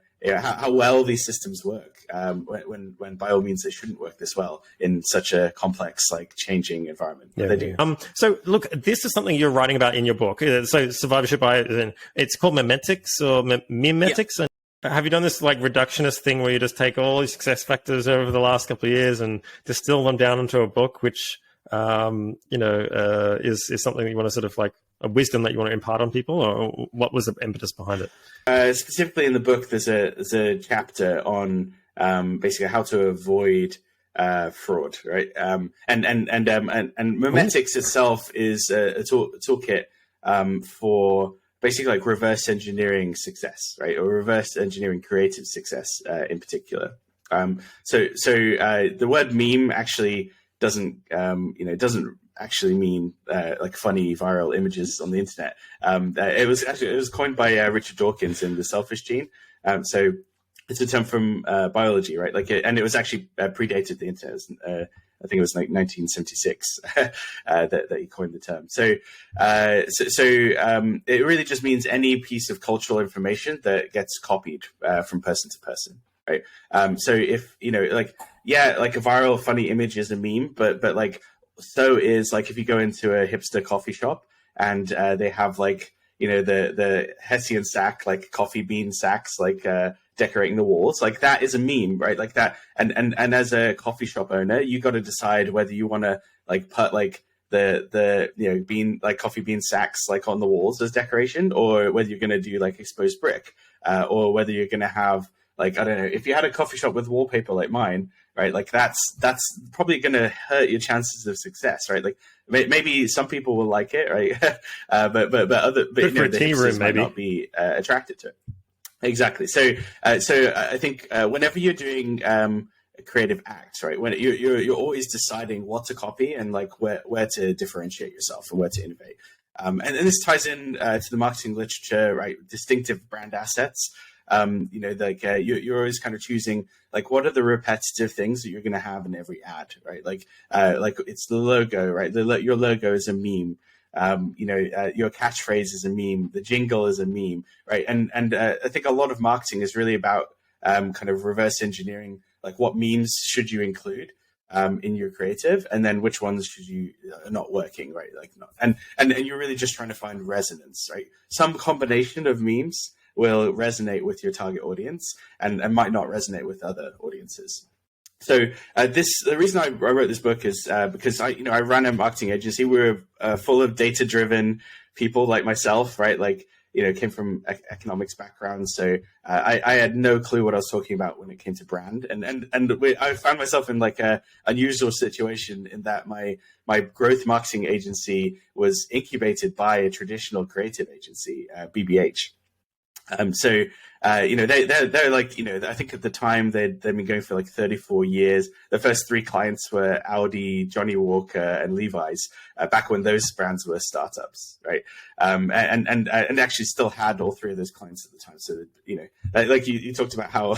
[SPEAKER 1] well these systems work. When by all means they shouldn't work this well in such a complex, like changing environment. They do.
[SPEAKER 2] So look, this is something you're writing about in your book. So survivorship bias, it's called memetics or mimetics.
[SPEAKER 1] Yeah.
[SPEAKER 2] Have you done this like reductionist thing where you just take all these success factors over the last couple of years and distill them down into a book, which is something that you want to sort of like a wisdom that you want to impart on people, or what was the impetus behind it?
[SPEAKER 1] Specifically in the book, there's a chapter on basically how to avoid fraud, right? And memetics itself is a toolkit for basically like reverse engineering success, right? Or reverse engineering creative success in particular. The word meme actually doesn't actually mean like funny viral images on the internet. It was coined by Richard Dawkins in The Selfish Gene. So it's a term from biology, right? And it was actually predated the internet. I think it was like 1976 that he coined the term. So it really just means any piece of cultural information that gets copied from person to person, right? So if like a viral funny image is a meme, but like so is like if you go into a hipster coffee shop and they have like the Hessian sack, like coffee bean sacks, like decorating the walls, like that is a meme, right? Like that, and as a coffee shop owner, you got to decide whether you want to like put like the coffee bean sacks like on the walls as decoration, or whether you're going to do like exposed brick, or whether you're going to have like, I don't know, if you had a coffee shop with wallpaper like mine, right? Like that's probably going to hurt your chances of success, right? Like maybe some people will like it, right? but the hipsters might not be attracted to it. Exactly. So I think whenever you're doing creative acts, right, when you're always deciding what to copy and like where to differentiate yourself and where to innovate. And this ties in to the marketing literature, right? Distinctive brand assets. You're always kind of choosing like what are the repetitive things that you're going to have in every ad, right? Like it's the logo, right? Your logo is a meme. Your catchphrase is a meme. The jingle is a meme, right? And I think a lot of marketing is really about kind of reverse engineering, like what memes should you include in your creative, and then which ones should you are not working, right? Like not, and you're really just trying to find resonance, right? Some combination of memes will resonate with your target audience and might not resonate with other audiences. So the reason I wrote this book is because I ran a marketing agency. We were full of data-driven people like myself, right? Like, came from economics background. So I had no clue what I was talking about when it came to brand. I found myself in like a unusual situation in that my growth marketing agency was incubated by a traditional creative agency, BBH. They're like, I think at the time they'd been going for like 34 years. The first three clients were Audi, Johnny Walker, and Levi's, back when those brands were startups, right? And actually still had all three of those clients at the time. So, like you talked about how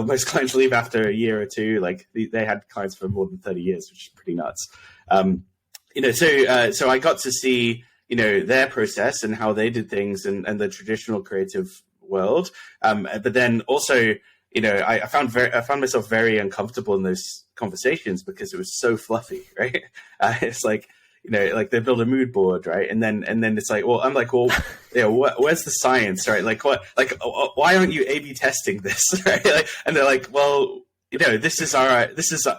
[SPEAKER 1] most clients leave after a year or two, like they had clients for more than 30 years, which is pretty nuts. So I got to see their process and how they did things and the traditional creative world. But then also, I found myself very uncomfortable in those conversations because it was so fluffy, right? It's like, like they build a mood board, right? And then it's like, well, I'm like, well, where's the science, right? Like why aren't you A/B testing this, right? Like, and they're like, well, this is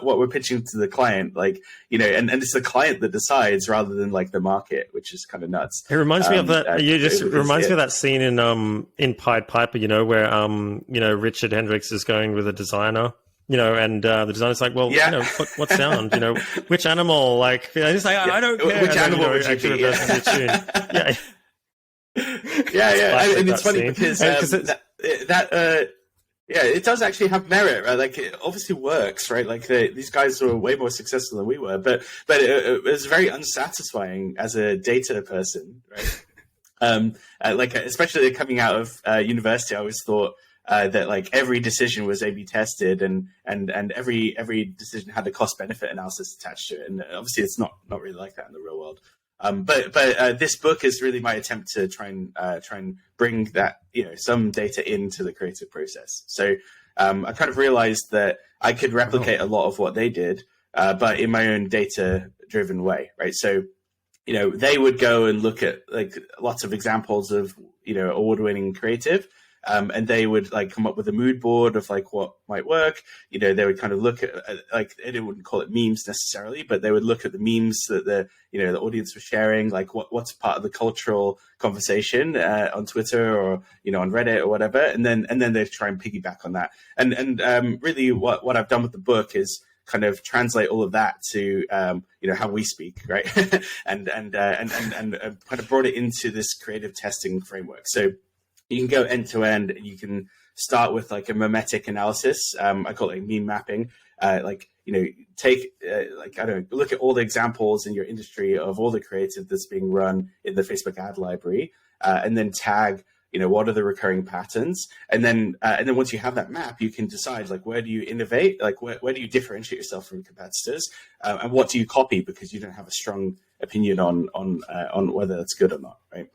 [SPEAKER 1] what we're pitching to the client, like, and it's the client that decides rather than like the market, which is kind of nuts.
[SPEAKER 2] It reminds me of that. Reminds me of that scene in Pied Piper, where Richard Hendricks is going with a designer, and the designer's like, well, what sound, which animal, like, it's like, I don't care.
[SPEAKER 1] Which animal would you be?
[SPEAKER 2] Yeah.
[SPEAKER 1] And it's funny because yeah, it does actually have merit, right? Like, it obviously works, right? Like, these guys were way more successful than we were, but it was very unsatisfying as a data person, right? Especially coming out of university, I always thought that like every decision was A/B tested, and every decision had a cost benefit analysis attached to it, and obviously it's not really like that in the real world. But this book is really my attempt to try and bring that, some data into the creative process. So I kind of realized that I could replicate a lot of what they did, but in my own data-driven way, right? So, they would go and look at like lots of examples of, award-winning creative. And they would like come up with a mood board of like what might work. They would kind of look at like, they wouldn't call it memes necessarily, but they would look at the memes that the audience was sharing, like what's part of the cultural conversation on Twitter or on Reddit or whatever, and then they try and piggyback on that. And really what I've done with the book is kind of translate all of that to how we speak, right? and kind of brought it into this creative testing framework. So you can go end to end. You can start with like a mimetic analysis. I call it meme mapping. Take look at all the examples in your industry of all the creative that's being run in the Facebook ad library, and then tag, what are the recurring patterns, and then once you have that map, you can decide like where do you innovate, like where do you differentiate yourself from competitors, and what do you copy because you don't have a strong opinion on whether that's good or not, right?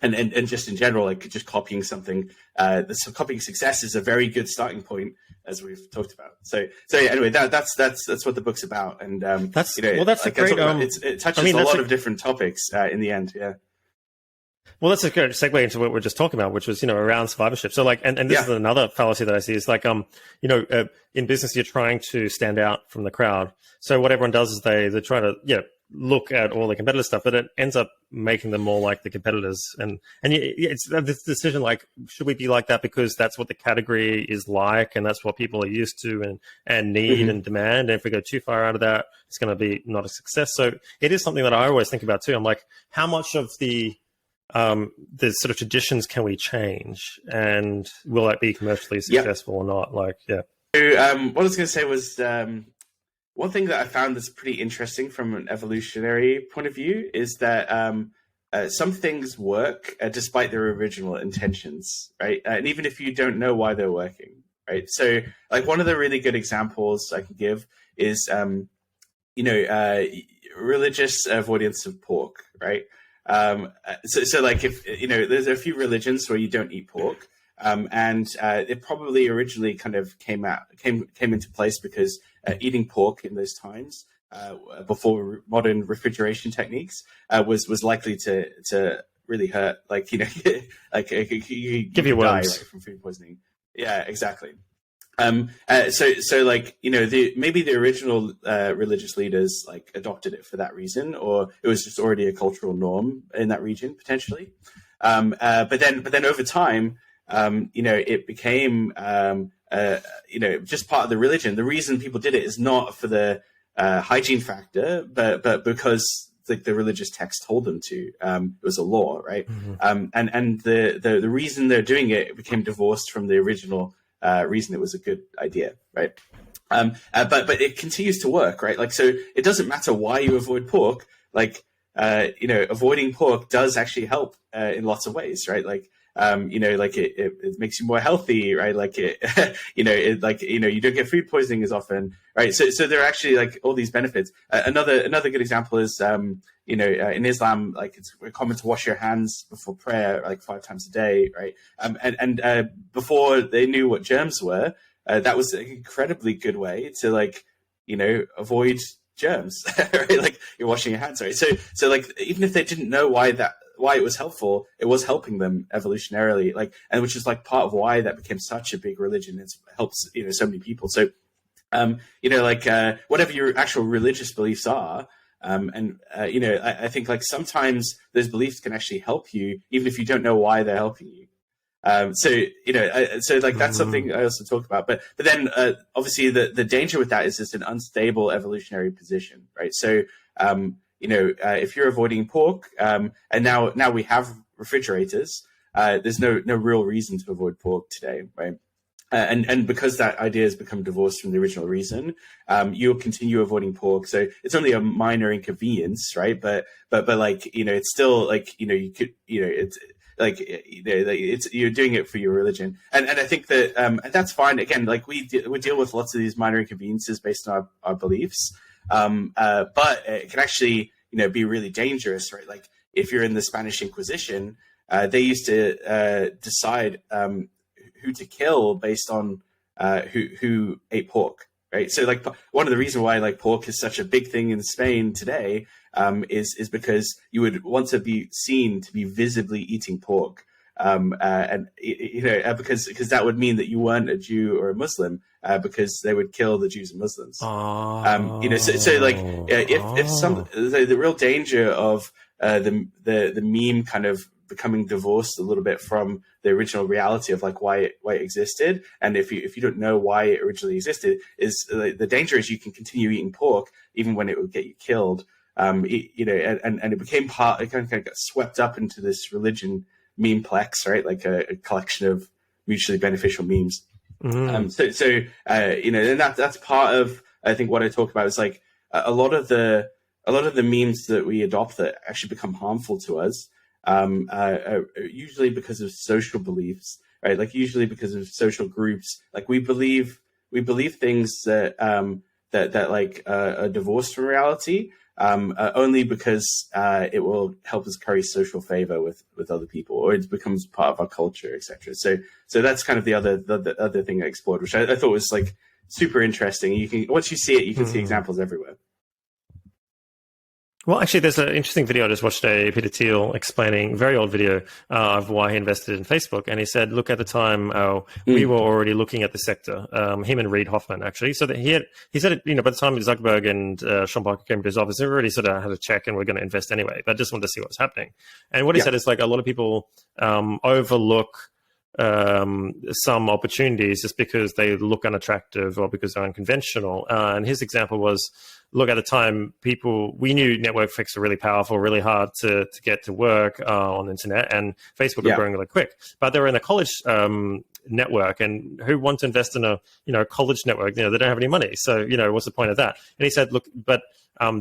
[SPEAKER 1] And just in general, like just copying something, copying success is a very good starting point, as we've talked about. So yeah, anyway, that's what the book's about, and
[SPEAKER 2] that's a great.
[SPEAKER 1] It touches a lot of different topics in the end. Yeah.
[SPEAKER 2] Well, that's a good segue into what we're just talking about, which was, around survivorship. So like, and this is another fallacy that I see is like, in business, you're trying to stand out from the crowd. So what everyone does is they try to, look at all the competitor stuff, but it ends up making them more like the competitors. And it's this decision, like, should we be like that because that's what the category is like, and that's what people are used to and need and demand. And if we go too far out of that, it's going to be not a success. So it is something that I always think about too. I'm like, how much of the sort of traditions can we change, and will that be commercially successful or not? Like, yeah.
[SPEAKER 1] So, what I was going to say was, one thing that I found that's pretty interesting from an evolutionary point of view is that some things work despite their original intentions, right? And even if you don't know why they're working, right? So, like, one of the really good examples I can give is, religious avoidance of pork, right? So like, if there's a few religions where you don't eat pork, and it probably originally kind of came into place because eating pork in those times, before modern refrigeration techniques, was likely to really hurt, like you
[SPEAKER 2] give you
[SPEAKER 1] die,
[SPEAKER 2] worms,
[SPEAKER 1] right, from food poisoning. Yeah, exactly. So like, maybe the original religious leaders like adopted it for that reason, or it was just already a cultural norm in that region potentially. But then over time, it became just part of the religion. The reason people did it is not for the hygiene factor, but because the religious text told them to. It was a law, right? Mm-hmm. And the reason they're doing it became divorced from the original reason it was a good idea, right? But it continues to work, right? Like, so it doesn't matter why you avoid pork. Like, avoiding pork does actually help in lots of ways, right? Like, it makes you more healthy, right? Like you don't get food poisoning as often, right? So there are actually like all these benefits. Another good example is, in Islam, like it's common to wash your hands before prayer, like 5 times a day, right? And before they knew what germs were, that was an incredibly good way to avoid germs, right? Like you're washing your hands, right? So like, even if they didn't know why it was helpful, it was helping them evolutionarily, and which is like part of why that became such a big religion. It helps, so many people. So, whatever your actual religious beliefs are, I think like sometimes those beliefs can actually help you, even if you don't know why they're helping you. So that's something I also talk about, but then obviously the danger with that is it's an unstable evolutionary position, right? So, if you're avoiding pork, and now we have refrigerators, there's no real reason to avoid pork today, right? And because that idea has become divorced from the original reason, you'll continue avoiding pork. So it's only a minor inconvenience, right? But like, it's still like, you could, it's like, you're doing it for your religion. And I think that, and that's fine. Again, like we deal with lots of these minor inconveniences based on our beliefs. But it can actually, be really dangerous, right? Like if you're in the Spanish Inquisition, they used to decide who to kill based on who ate pork, right? So like one of the reasons why like pork is such a big thing in Spain today is because you would want to be seen to be visibly eating pork. And because that would mean that you weren't a Jew or a Muslim, because they would kill the Jews and Muslims. So like if some the real danger of the meme kind of becoming divorced a little bit from the original reality of like why it existed. And if you don't know why it originally existed, is the danger is you can continue eating pork even when it would get you killed. And it became it kind of got swept up into this religion memeplex, right? Like a collection of mutually beneficial memes. And that's part of, I think, what I talk about is like a lot of the memes that we adopt that actually become harmful to us, usually because of social beliefs, right? Like usually because of social groups. Like we believe things that are divorced from reality, only because it will help us curry social favor with other people, or it becomes part of our culture, etc. So that's kind of the other thing I explored, which I thought was like super interesting. You can, once you see it, you can see examples everywhere.
[SPEAKER 2] Well, actually, there's an interesting video I just watched, Peter Thiel explaining, very old video, of why he invested in Facebook. And he said, look, at the time, we were already looking at the sector, him and Reid Hoffman, actually. So that he said, by the time Zuckerberg and Sean Parker came to his office, they already sort of had a check and we're going to invest anyway. But I just wanted to see what was happening. And what he said is like a lot of people overlook some opportunities just because they look unattractive or because they're unconventional. And his example was, look, at the time, we knew network effects are really powerful, really hard to get to work on the internet, and Facebook was growing really quick. But they were in a college network, and who wants to invest in a college network? They don't have any money. So, what's the point of that? And he said, look, but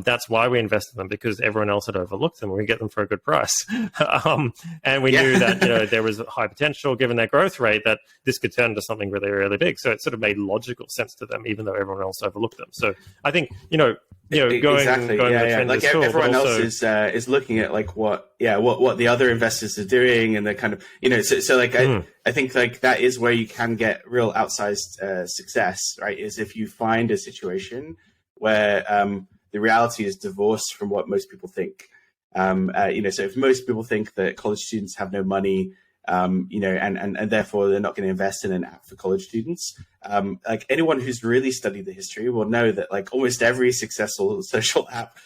[SPEAKER 2] that's why we invest in them, because everyone else had overlooked them. We get them for a good price. And we knew that, there was high potential given their growth rate that this could turn into something really, really big. So it sort of made logical sense to them, even though everyone else overlooked them. So I think, going
[SPEAKER 1] exactly.
[SPEAKER 2] Going
[SPEAKER 1] like
[SPEAKER 2] cool,
[SPEAKER 1] everyone else is looking at like what the other investors are doing, and they're kind of, I think like that is where you can get real outsized success, right? Is if you find a situation where the reality is divorced from what most people think. So if most people think that college students have no money, and therefore they're not going to invest in an app for college students, like anyone who's really studied the history will know that like almost every successful social app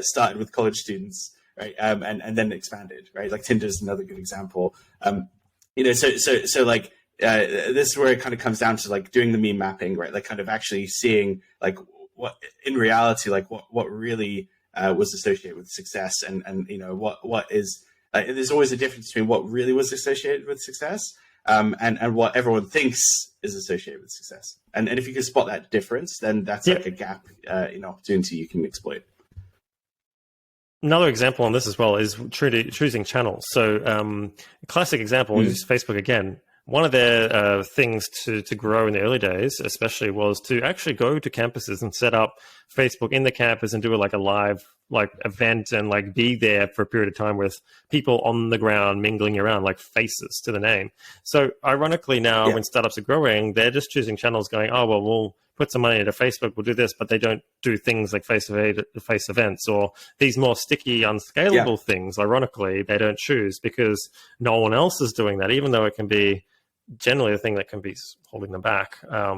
[SPEAKER 1] started with college students, right? And then expanded, right? Like Tinder is another good example. This is where it kind of comes down to like doing the meme mapping, right? Like kind of actually seeing like what in reality, like what really was associated with success, and what is. There's always a difference between what really was associated with success, and what everyone thinks is associated with success. And if you can spot that difference, then that's like a gap in opportunity you can exploit.
[SPEAKER 2] Another example on this as well is choosing channels. So a classic example is Facebook again. One of their things to grow in the early days, especially, was to actually go to campuses and set up Facebook in the campus and do a live event and be there for a period of time with people on the ground mingling around, like faces to the name. So ironically now, when startups are growing, they're just choosing channels going, oh, well, we'll put some money into Facebook, we'll do this, but they don't do things like face-to-face events or these more sticky, unscalable things. Ironically, they don't choose because no one else is doing that, even though it can be generally the thing that can be holding them back.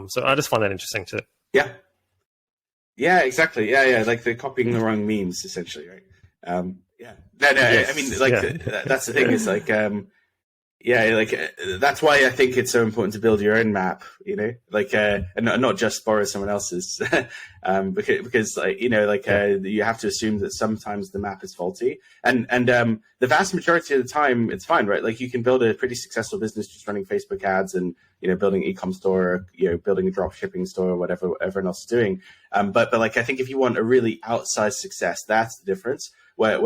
[SPEAKER 2] So I just find that interesting too.
[SPEAKER 1] Yeah, exactly. Yeah. Like they're copying the wrong memes, essentially, right? Yes. I mean, that's the thing. Is like, that's why I think it's so important to build your own map. And not just borrow someone else's, because you have to assume that sometimes the map is faulty, and the vast majority of the time it's fine, right? Like you can build a pretty successful business just running Facebook ads and building an e-com store, building a drop shipping store, or whatever everyone else is doing. But I think if you want a really outsized success, that's the difference. Where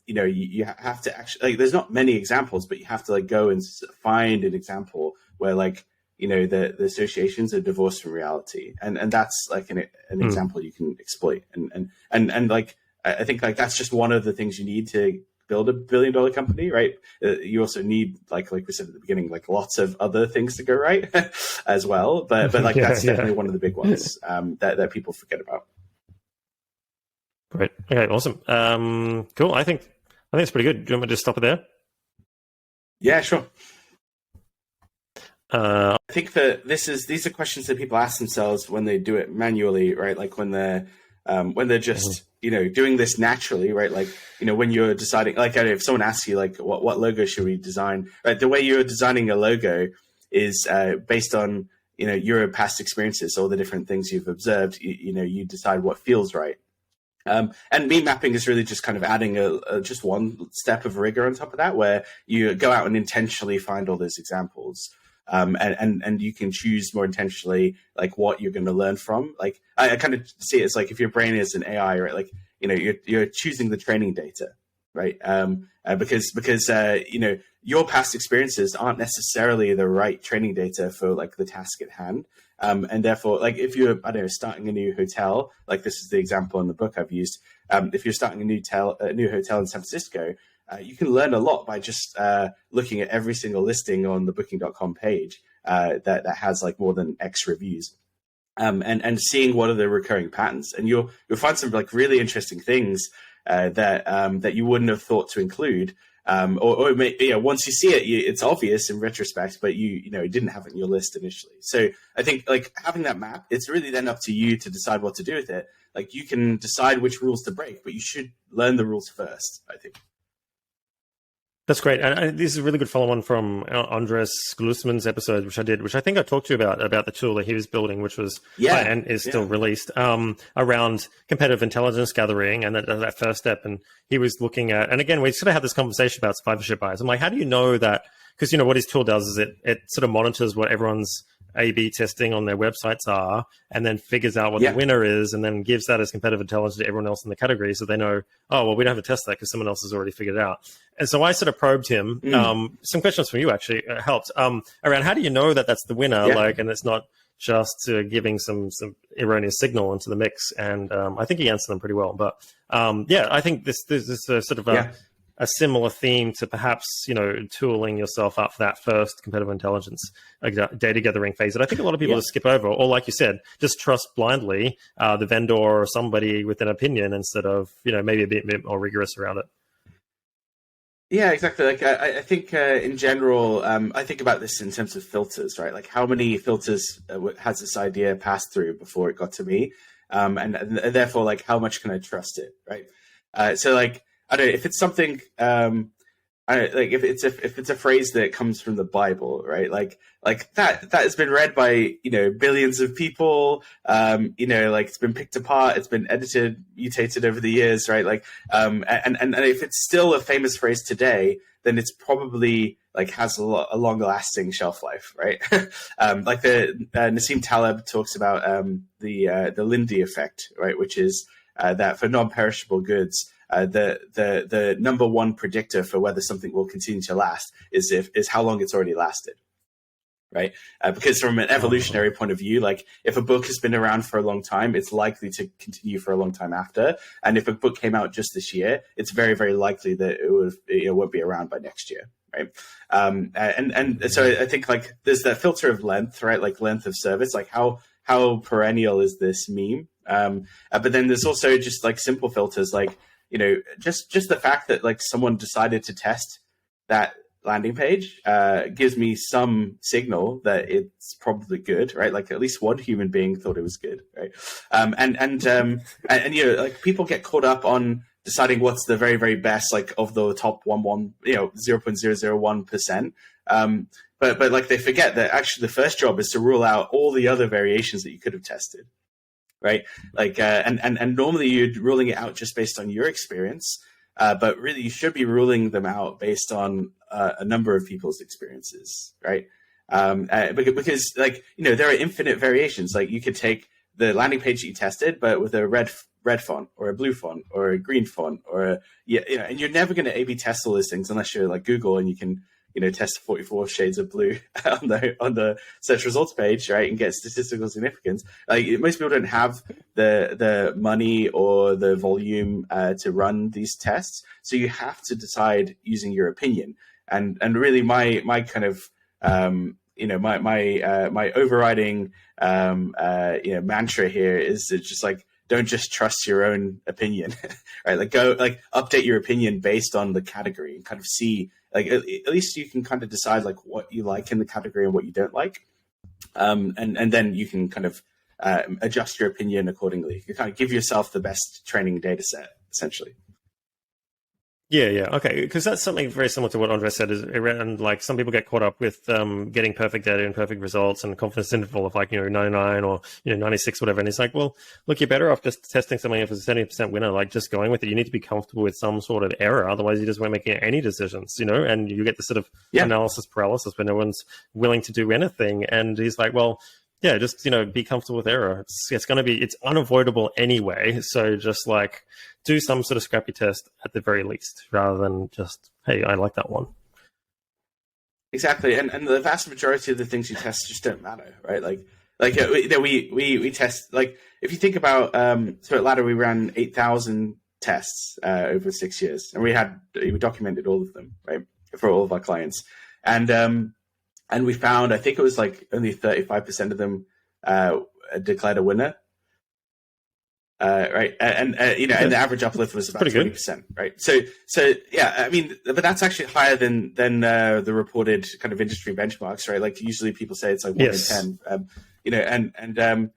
[SPEAKER 1] you have to actually, there's not many examples, but you have to go and find an example where the associations are divorced from reality, and that's an example you can exploit, and I think that's just one of the things you need to build $1 billion company, right? You also need like we said at the beginning, lots of other things to go right as well, but that's definitely one of the big ones that people forget about.
[SPEAKER 2] Great. Okay, awesome. Cool. I think it's pretty good. Do you want me to just stop it there?
[SPEAKER 1] Yeah, sure. I think that these are questions that people ask themselves when they do it manually, right? Like when they're when they're just, doing this naturally, right? Like, when you're deciding, like, if someone asks you, like, what logo should we design? Right? The way you're designing a logo is based on, your past experiences, all the different things you've observed, you decide what feels right. And meme mapping is really just kind of adding just one step of rigor on top of that, where you go out and intentionally find all those examples. And you can choose more intentionally, like, what you're going to learn from. Like, I kind of see it as like, if your brain is an AI, right? Like, you're choosing the training data, right? Because your past experiences aren't necessarily the right training data for, like, the task at hand. And therefore, like, if you're, starting a new hotel, like this is the example in the book I've used. If you're starting a new hotel in San Francisco, you can learn a lot by just looking at every single listing on the booking.com page that has, like, more than X reviews, and seeing what are the recurring patterns. And you'll find some, like, really interesting things that you wouldn't have thought to include. Or it may, once you see it, it's obvious in retrospect, but you didn't have it in your list initially. So I think, like, having that map, it's really then up to you to decide what to do with it. Like, you can decide which rules to break, but you should learn the rules first, I think.
[SPEAKER 2] That's great. And this is a really good follow-on from Andres Glusman's episode, which I think I talked to you about the tool that he was building, which was and is still released, around competitive intelligence gathering and that first step. And he was looking at, and again, we sort of had this conversation about survivorship bias. I'm like, how do you know that? Because, what his tool does is it sort of monitors what everyone's A/B testing on their websites are, and then figures out what the winner is, and then gives that as competitive intelligence to everyone else in the category, so they know, oh, well, we don't have to test that because someone else has already figured it out. And so I sort of probed him. Some questions from you actually helped around how do you know that that's the winner, like, and it's not just giving some erroneous signal into the mix. And I think he answered them pretty well. But I think this is a sort of a similar theme to perhaps, tooling yourself up for that first competitive intelligence data gathering phase that I think a lot of people just skip over, or, like you said, just trust blindly the vendor or somebody with an opinion instead of, maybe a bit more rigorous around it.
[SPEAKER 1] Yeah, exactly. Like, I think in general, I think about this in terms of filters, right? Like, how many filters has this idea passed through before it got to me? And therefore, like, how much can I trust it, right? So, like, I don't know if it's something, if it's a phrase that comes from the Bible, right? Like that has been read by, billions of people, like, it's been picked apart, it's been edited, mutated over the years, right? Like, and if it's still a famous phrase today, then it's probably, like, has a long lasting shelf life, right? Like Nassim Taleb talks about the Lindy effect, right? Which is that for non-perishable goods, the number one predictor for whether something will continue to last is how long it's already lasted, right? Because from an evolutionary point of view, like, if a book has been around for a long time, it's likely to continue for a long time after. And if a book came out just this year, it's very, very likely that it won't be around by next year, right? And so I think, like, there's that filter of length, right? Like, length of service, like how perennial is this meme? But then there's also just, like, simple filters, like, just the fact that, like, someone decided to test that landing page gives me some signal that it's probably good, right? Like, at least one human being thought it was good, right? And like, people get caught up on deciding what's the very, very best, like, of the top 0.001%. But like, they forget that actually the first job is to rule out all the other variations that you could have tested. Right. Like, and normally you're ruling it out just based on your experience. But really you should be ruling them out based on a number of people's experiences. Right. Because, like, there are infinite variations. Like, you could take the landing page that you tested, but with a red font or a blue font or a green font and you're never going to A/B test all those things unless you're like Google and you can, test 44 shades of blue on the search results page, right, and get statistical significance. Like, most people don't have the money or the volume to run these tests, so you have to decide using your opinion. And really, my kind of my overriding mantra here is to just, like, don't just trust your own opinion, right? Like, go, like, update your opinion based on the category and kind of see, like, at least you can kind of decide, like, what you like in the category and what you don't like. And then you can kind of adjust your opinion accordingly. You kind of give yourself the best training data set, essentially.
[SPEAKER 2] Yeah, okay. Because that's something very similar to what Andre said, is around like some people get caught up with getting perfect data and perfect results and confidence interval of like, 99 or 96, whatever. And it's like, well, look, you're better off just testing something if it's a 70% winner, like just going with it. You need to be comfortable with some sort of error. Otherwise, you just won't make any decisions, and you get this sort of analysis paralysis where no one's willing to do anything. And he's like, well, yeah, just, be comfortable with error. It's unavoidable anyway. So just like do some sort of scrappy test at the very least, rather than just, hey, I like that one.
[SPEAKER 1] Exactly. And the vast majority of the things you test just don't matter, right? We test, like, if you think about, so at Ladder, we ran 8,000 tests over 6 years, and we documented all of them, right, for all of our clients. And we found, I think it was like only 35% of them declared a winner, right? And and the average uplift was about 20%, right? So yeah, I mean, but that's actually higher than the reported kind of industry benchmarks, right? Like usually people say it's like 1 in 10, and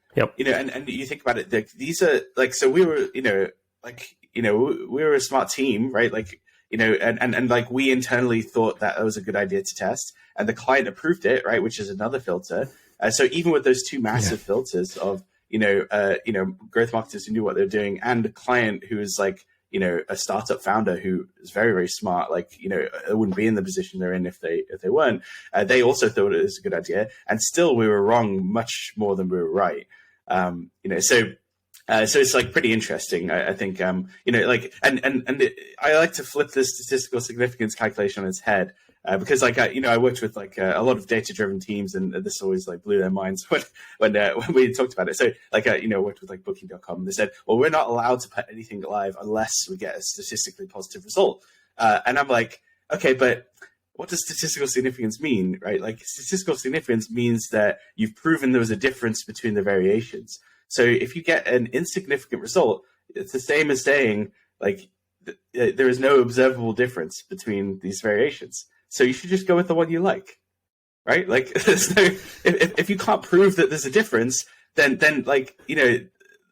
[SPEAKER 1] you think about it, like, these are like, so we were, we were a smart team, right? Like, and like we internally thought that was a good idea to test, and the client approved it, right? Which is another filter. So even with those two massive filters of, growth marketers who knew what they're doing, and a client who is like, a startup founder who is very, very smart, like, it wouldn't be in the position they're in if they weren't, they also thought it was a good idea. And still we were wrong much more than we were right. So it's like pretty interesting, I think, and I like to flip this statistical significance calculation on its head, because I worked with like a lot of data driven teams, and this always like blew their minds when we talked about it. So worked with like booking.com, and they said, well, we're not allowed to put anything live unless we get a statistically positive result. And I'm like, okay, but what does statistical significance mean, right? Like statistical significance means that you've proven there was a difference between the variations. So if you get an insignificant result, it's the same as saying like there is no observable difference between these variations. So you should just go with the one you like, right? Like there's no, if you can't prove that there's a difference, then like,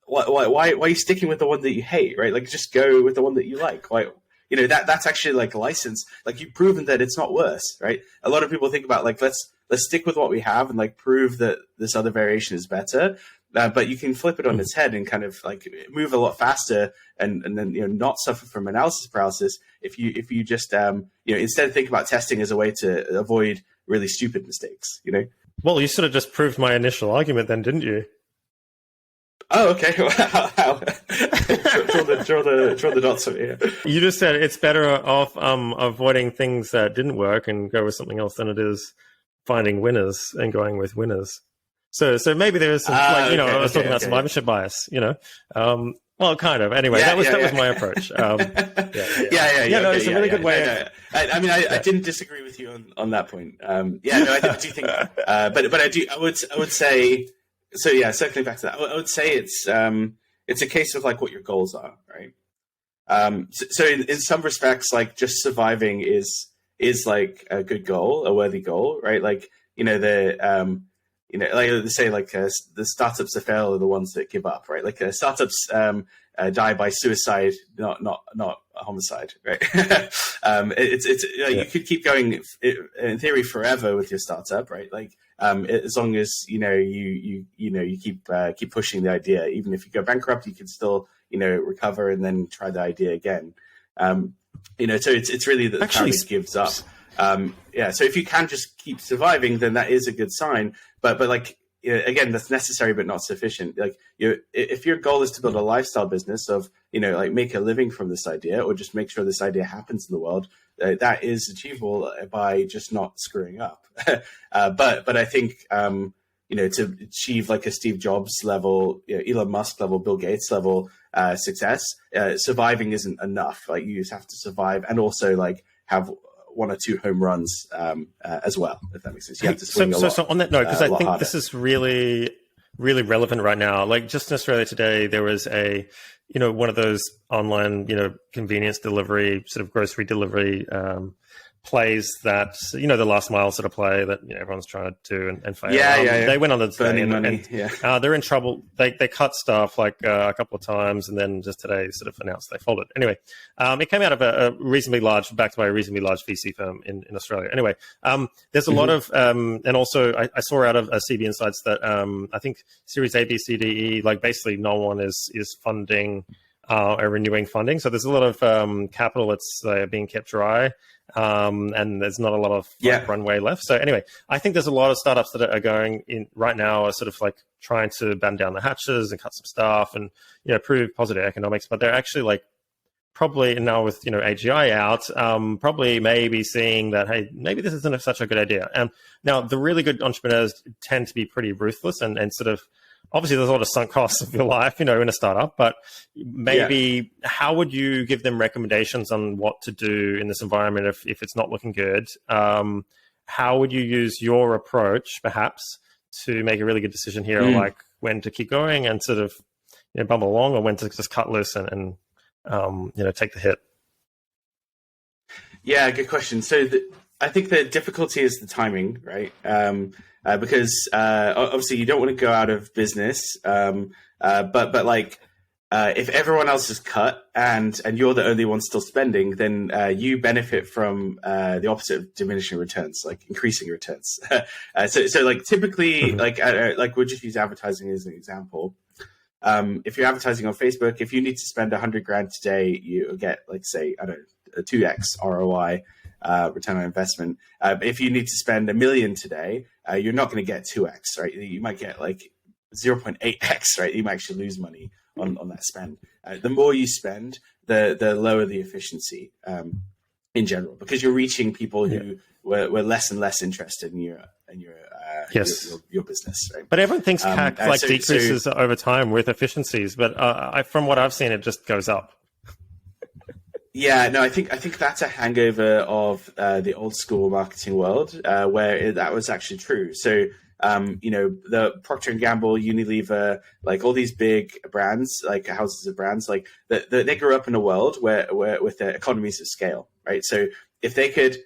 [SPEAKER 1] why are you sticking with the one that you hate, right? Like just go with the one that you like. Why, that's actually like a license. Like you've proven that it's not worse, right? A lot of people think about like, let's stick with what we have and like prove that this other variation is better. But you can flip it on its head and kind of like move a lot faster and then not suffer from analysis paralysis if you just instead think about testing as a way to avoid really stupid mistakes.
[SPEAKER 2] Well, you sort of just proved my initial argument then, didn't you?
[SPEAKER 1] Oh, okay. Wow. draw the dots for me.
[SPEAKER 2] You just said it's better off avoiding things that didn't work and go with something else than it is finding winners and going with winners. So maybe there is some, I was talking about survivorship bias, well, kind of. Anyway, that was my approach. No, it's a really good way.
[SPEAKER 1] I didn't disagree with you on that point. I do think, but I would say, so yeah, circling back to that, I would say it's a case of like what your goals are, right? So in some respects, like just surviving is like a good goal, a worthy goal, right? Like, like they say, like the startups that fail are the ones that give up, right? Like startups die by suicide, not homicide, right? You could keep going in theory forever with your startup, right? Like as long as you keep pushing the idea, even if you go bankrupt, you can still recover and then try the idea again. So it's really that the founder gives up. So if you can just keep surviving, then that is a good sign. But like again, that's necessary but not sufficient. Like if your goal is to build a lifestyle business of like make a living from this idea, or just make sure this idea happens in the world, that is achievable by just not screwing up. But I think to achieve like a Steve Jobs level, Elon Musk level, Bill Gates level success, surviving isn't enough. Like you just have to survive and also like have 1 or 2 home runs as well, if that makes sense. You have to swing a lot. So
[SPEAKER 2] on that note, because I think
[SPEAKER 1] harder.
[SPEAKER 2] This is really, really relevant right now. Like just in Australia today, there was one of those online, convenience delivery, sort of grocery delivery plays that, the last mile sort of play that everyone's trying to do and fail.
[SPEAKER 1] Yeah.
[SPEAKER 2] They went on the
[SPEAKER 1] burning money.
[SPEAKER 2] They're in trouble. They cut staff like a couple of times, and then just today sort of announced they folded. Anyway, it came out of a reasonably large, backed by a reasonably large VC firm in Australia. Anyway, there's a lot of, and also I saw out of CB Insights that I think Series A, B, C, D, E, like basically no one is funding or renewing funding. So there's a lot of capital that's being kept dry. And there's not a lot of runway left. So anyway, I think there's a lot of startups that are going in right now are sort of like trying to batten down the hatches and cut some staff and, prove positive economics, but they're actually like probably now with, AGI out, probably maybe seeing that, hey, maybe this isn't such a good idea. Now the really good entrepreneurs tend to be pretty ruthless and sort of, obviously there's a lot of sunk costs of your life, in a startup, but maybe how would you give them recommendations on what to do in this environment if it's not looking good? How would you use your approach perhaps to make a really good decision here, like when to keep going and sort of bumble along, or when to just cut loose and take the hit?
[SPEAKER 1] Yeah, good question. So I think the difficulty is the timing, right? Because obviously you don't want to go out of business, but like if everyone else is cut and you're the only one still spending, then you benefit from the opposite of diminishing returns, like increasing returns. So like typically, like we'll just use advertising as an example. If you're advertising on Facebook, if you need to spend $100,000 today, you get like, say, I don't know, a 2x ROI. Return on investment. If you need to spend $1 million today, you're not going to get 2x, right? You might get like 0.8x, right? You might actually lose money on that spend. The more you spend, the lower the efficiency in general, because you're reaching people who were less and less interested in your business, right?
[SPEAKER 2] But everyone thinks CAC decreases over time with efficiencies, but from what I've seen, it just goes up.
[SPEAKER 1] Yeah, no, I think that's a hangover of the old school marketing world, where that was actually true. So, the Procter and Gamble, Unilever, like all these big brands, like houses of brands, like they grew up in a world where with the economies of scale, right? So if they could,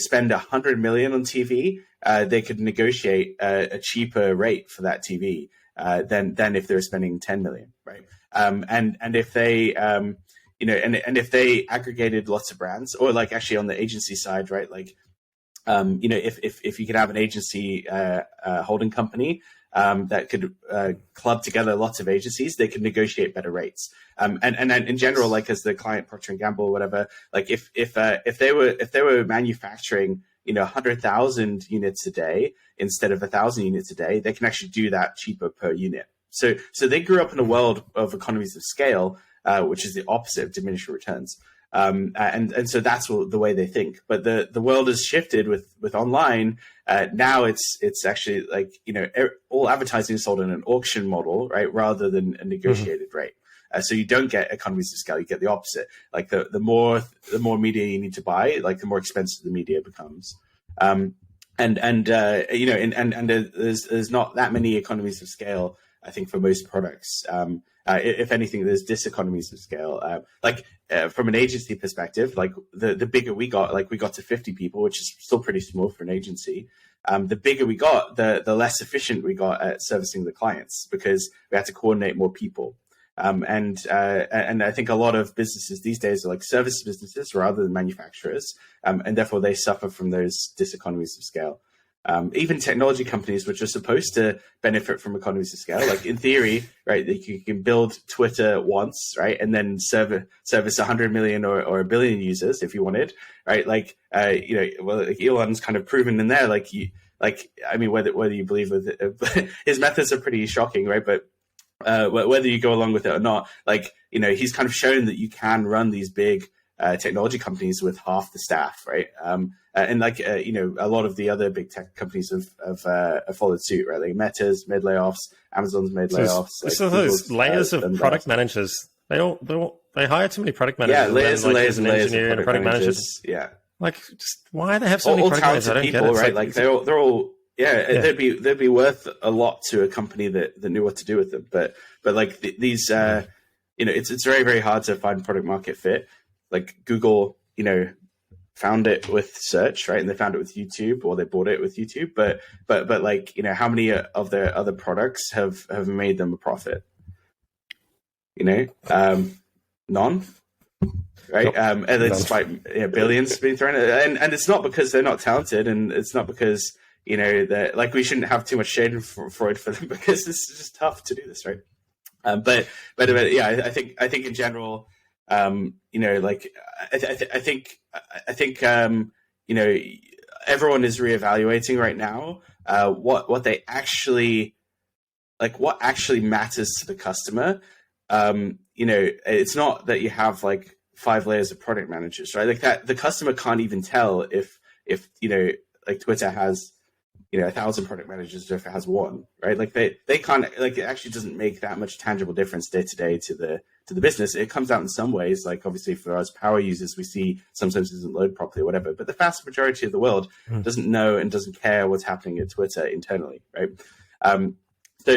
[SPEAKER 1] spend 100 million on TV, they could negotiate a cheaper rate for that TV than if they were spending 10 million, right? And if they and if they aggregated lots of brands, or like actually on the agency side, right? Like, if you could have an agency holding company that could club together lots of agencies, they could negotiate better rates. And in general, like as the client, Procter and Gamble or whatever, like if they were manufacturing 100,000 units a day instead of 1,000 units a day, they can actually do that cheaper per unit. So they grew up in a world of economies of scale, which is the opposite of diminishing returns. And so that's the way they think. But the world has shifted with online. Now it's actually like, all advertising is sold in an auction model, right? Rather than a negotiated rate. So you don't get economies of scale, you get the opposite. Like the more media you need to buy, like the more expensive the media becomes. And there's not that many economies of scale, I think, for most products. If anything, there's diseconomies of scale. From an agency perspective, like the bigger we got, like we got to 50 people, which is still pretty small for an agency. The bigger we got, the less efficient we got at servicing the clients, because we had to coordinate more people. And I think a lot of businesses these days are like service businesses rather than manufacturers, and therefore they suffer from those diseconomies of scale. Even technology companies, which are supposed to benefit from economies of scale, like in theory, right, you can build Twitter once, right, and then service 100 million or 1 billion users if you wanted, right? Like, like Elon's kind of proven in there, whether you believe with it, his methods are pretty shocking, right? But whether you go along with it or not, like, he's kind of shown that you can run these big technology companies with half the staff, right? And a lot of the other big tech companies have followed suit, right? Like Meta's made layoffs, Amazon's made layoffs.
[SPEAKER 2] So those layers of product managers, they hire too many product managers.
[SPEAKER 1] Yeah, layers and layers
[SPEAKER 2] and
[SPEAKER 1] layers
[SPEAKER 2] of product managers.
[SPEAKER 1] Yeah,
[SPEAKER 2] like just why do they have so many product managers? I don't
[SPEAKER 1] people,
[SPEAKER 2] get it.
[SPEAKER 1] Right? Like they're all. Yeah, they'd be worth a lot to a company that knew what to do with them. But like these, it's very, very hard to find product market fit. Like Google, found it with search, right? And they found it with YouTube, or they bought it with YouTube. But like, you know, how many of their other products have made them a profit? You know, none. Right,
[SPEAKER 2] Nope.
[SPEAKER 1] and despite billions being thrown at it. And it's not because they're not talented, and it's not because, you know, that, like, we shouldn't have too much shade for them, because this is just tough to do this, right? But yeah, I think in general, you know, like I think you know, everyone is reevaluating right now what they actually, like, what actually matters to the customer. You know, it's not that you have like 5 layers of product managers, right? Like, that the customer can't even tell if you know, like, Twitter has, you know, 1,000 product managers, or if it has 1, right? Like, they can't, like, it actually doesn't make that much tangible difference day to day to the business. It comes out in some ways, like, obviously for us power users, we see sometimes it doesn't load properly or whatever, but the vast majority of the world doesn't know and doesn't care what's happening at Twitter internally, right?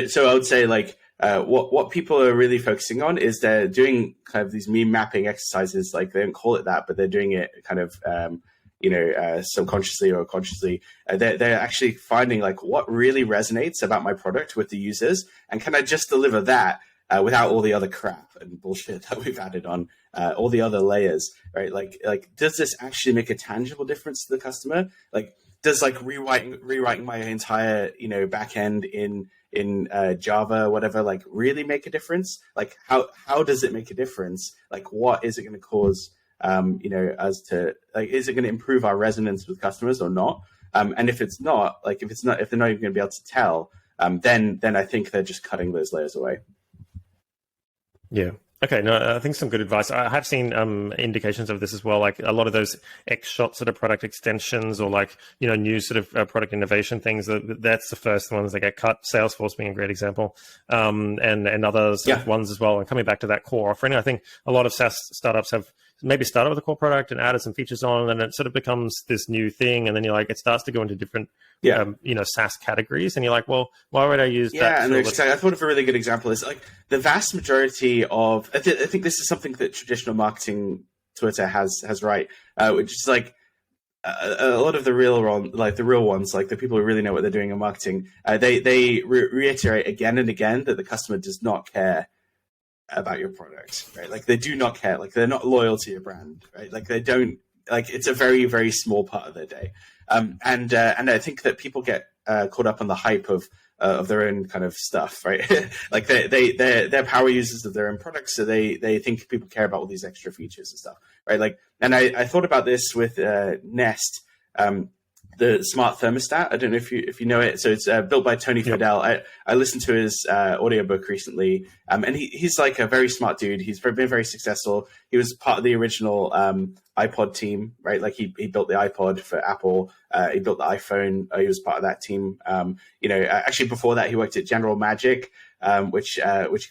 [SPEAKER 1] So I would say, like, what people are really focusing on is they're doing kind of these meme mapping exercises. Like, they don't call it that, but they're doing it kind of, you know, subconsciously or consciously. They're actually finding, like, what really resonates about my product with the users, and can I just deliver that without all the other crap and bullshit that we've added on, all the other layers, right? Like, does this actually make a tangible difference to the customer? Like, does, like, rewriting my entire, you know, backend in Java, whatever, like, really make a difference? Like, how does it make a difference? Like, what is it going to cause, you know, as to, like, is it going to improve our resonance with customers or not? And if it's not, like, if they're not even going to be able to tell, then I think they're just cutting those layers away.
[SPEAKER 2] Yeah. Okay, no, I think some good advice. I have seen indications of this as well, like a lot of those X shots that are product extensions, or, like, you know, new sort of product innovation things. That's the first ones that get cut. Salesforce being a great example, and other sort of ones as well. And coming back to that core offering, I think a lot of SaaS startups have maybe started with a core product and added some features on, and it sort of becomes this new thing. And then you're like, it starts to go into different, you know, SaaS categories, and you're like, well, why would I use that?
[SPEAKER 1] Yeah, and I thought of a really good example is, like, the vast majority of, I think this is something that traditional marketing Twitter has right, which is, like, a lot of the real ones, like the people who really know what they're doing in marketing, they reiterate again and again that the customer does not care about your product, right? Like, they do not care. Like, they're not loyal to your brand, right? Like, they don't, like, it's a very, very small part of their day. And I think that people get caught up on the hype of their own kind of stuff, right? Like, they're power users of their own products, so they think people care about all these extra features and stuff, right? Like, and I thought about this with Nest, the smart thermostat. I don't know if you know it. So it's built by Tony Fadell. I listened to his audiobook recently, and he's like a very smart dude. He's been very successful. He was part of the original iPod team, right? Like, he built the iPod for Apple. He built the iPhone. He was part of that team. You know, actually before that, he worked at General Magic, which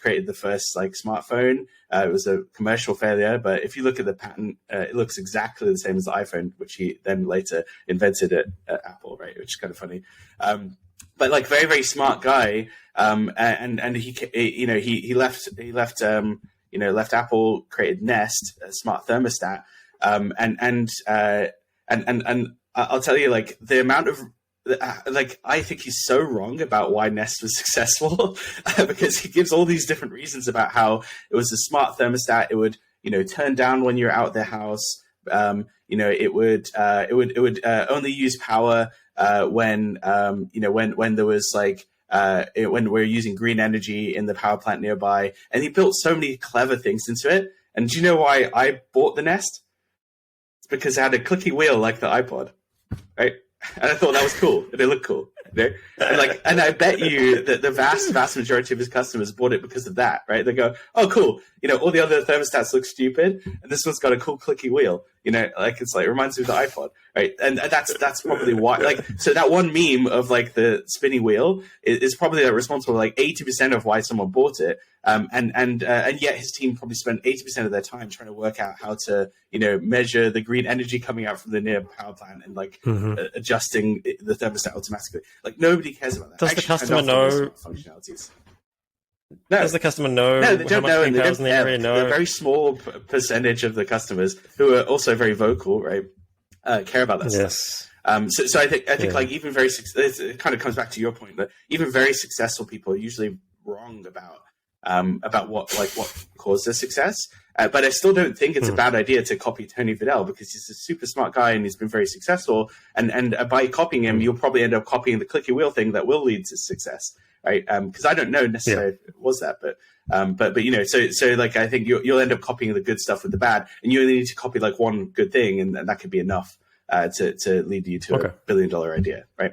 [SPEAKER 1] created the first, like, smartphone. It was a commercial failure, but if you look at the patent, it looks exactly the same as the iPhone, which he then later invented at Apple, right? Which is kind of funny. But, like, very, very smart guy. And he left Apple, created Nest, a smart thermostat. And I'll tell you, like, the amount of, like, I think he's so wrong about why Nest was successful, because he gives all these different reasons about how it was a smart thermostat. It would, you know, turn down when you're out of the house. You know, it would only use power when you know, when there was, like, when we're using green energy in the power plant nearby. And he built so many clever things into it. And do you know why I bought the Nest? It's because it had a clicky wheel like the iPod, right? And I thought that was cool. And it looked cool. You know? And I bet you that the vast majority of his customers bought it because of that, right? They go, oh, cool. You know, all the other thermostats look stupid, and this one's got a cool clicky wheel. You know, like, it's like, it reminds me of the iPod, right? And that's probably why. Like, so that one meme of, like, the spinny wheel is probably responsible for, like, 80% of why someone bought it. And yet his team probably spent 80% of their time trying to work out how to, you know, measure the green energy coming out from the near power plant, and, like, adjusting the thermostat automatically. Like, nobody cares about that.
[SPEAKER 2] Does the customer know functionalities? No. Does the customer know?
[SPEAKER 1] No, they don't know, and they don't
[SPEAKER 2] care.
[SPEAKER 1] A very small percentage of the customers, who are also very vocal, right? care about that stuff.
[SPEAKER 2] Yes.
[SPEAKER 1] So I think like even it kind of comes back to your point that even very successful people are usually wrong about what caused their success. But I still don't think it's a bad idea to copy Tony Vidal, because he's a super smart guy and he's been very successful. And by copying him, you'll probably end up copying the clicky wheel thing that will lead to success, right? Because I don't know necessarily if it was that, but you know, so like I think you'll end up copying the good stuff with the bad, and you only need to copy like one good thing, and that could be enough to lead you to $1 billion idea, right?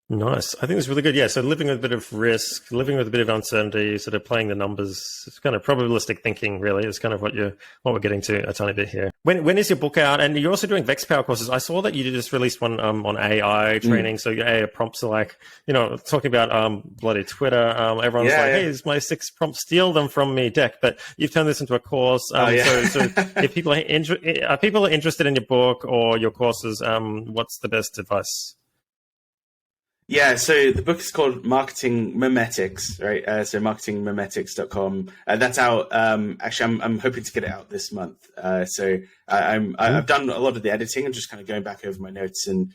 [SPEAKER 2] Nice. I think it's really good. Yeah. So living with a bit of risk, living with a bit of uncertainty, sort of playing the numbers. It's kind of probabilistic thinking, really. It's kind of what we're getting to a tiny bit here. When is your book out? And you're also doing VexPower courses. I saw that you just released one on AI training. So your AI prompts are like, you know, talking about bloody Twitter. Everyone's hey, is my 6 prompts, steal them from me deck. But you've turned this into a course. So if people are interested in your book or your courses, what's the best advice?
[SPEAKER 1] Yeah, so the book is called Marketing Memetics, right? So marketingmemetics.com. That's out. Actually, I'm hoping to get it out this month. So I've done a lot of the editing and just kind of going back over my notes and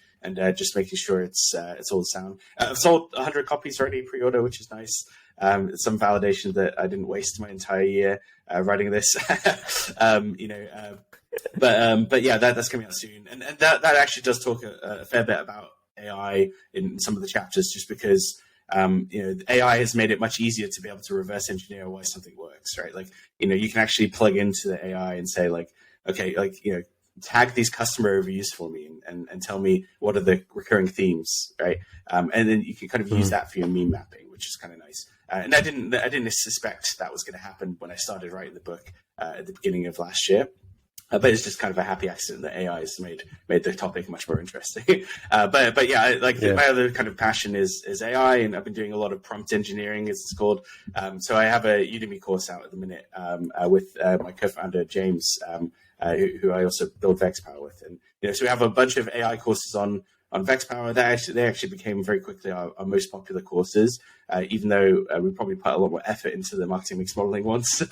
[SPEAKER 1] just making sure it's all sound. I've sold 100 copies already pre-order, which is nice. It's some validation that I didn't waste my entire year writing this. But yeah, that's coming out soon, and that actually does talk a fair bit about AI in some of the chapters, just because AI has made it much easier to be able to reverse engineer why something works, right? Like, you can actually plug into the AI and say, like, okay, like, tag these customer reviews for me and tell me what are the recurring themes, right? And then you can kind of use that for your meme mapping, which is kind of nice. And I didn't suspect that was going to happen when I started writing the book at the beginning of last year. But it's just kind of a happy accident that AI has made the topic much more interesting. But yeah, my other kind of passion is AI, and I've been doing a lot of prompt engineering, as it's called. So I have a Udemy course out at the minute with my co-founder James, who I also build VexPower with, and so we have a bunch of AI courses on VexPower. They actually became very quickly our most popular courses, even though we probably put a lot more effort into the marketing mix modeling ones. So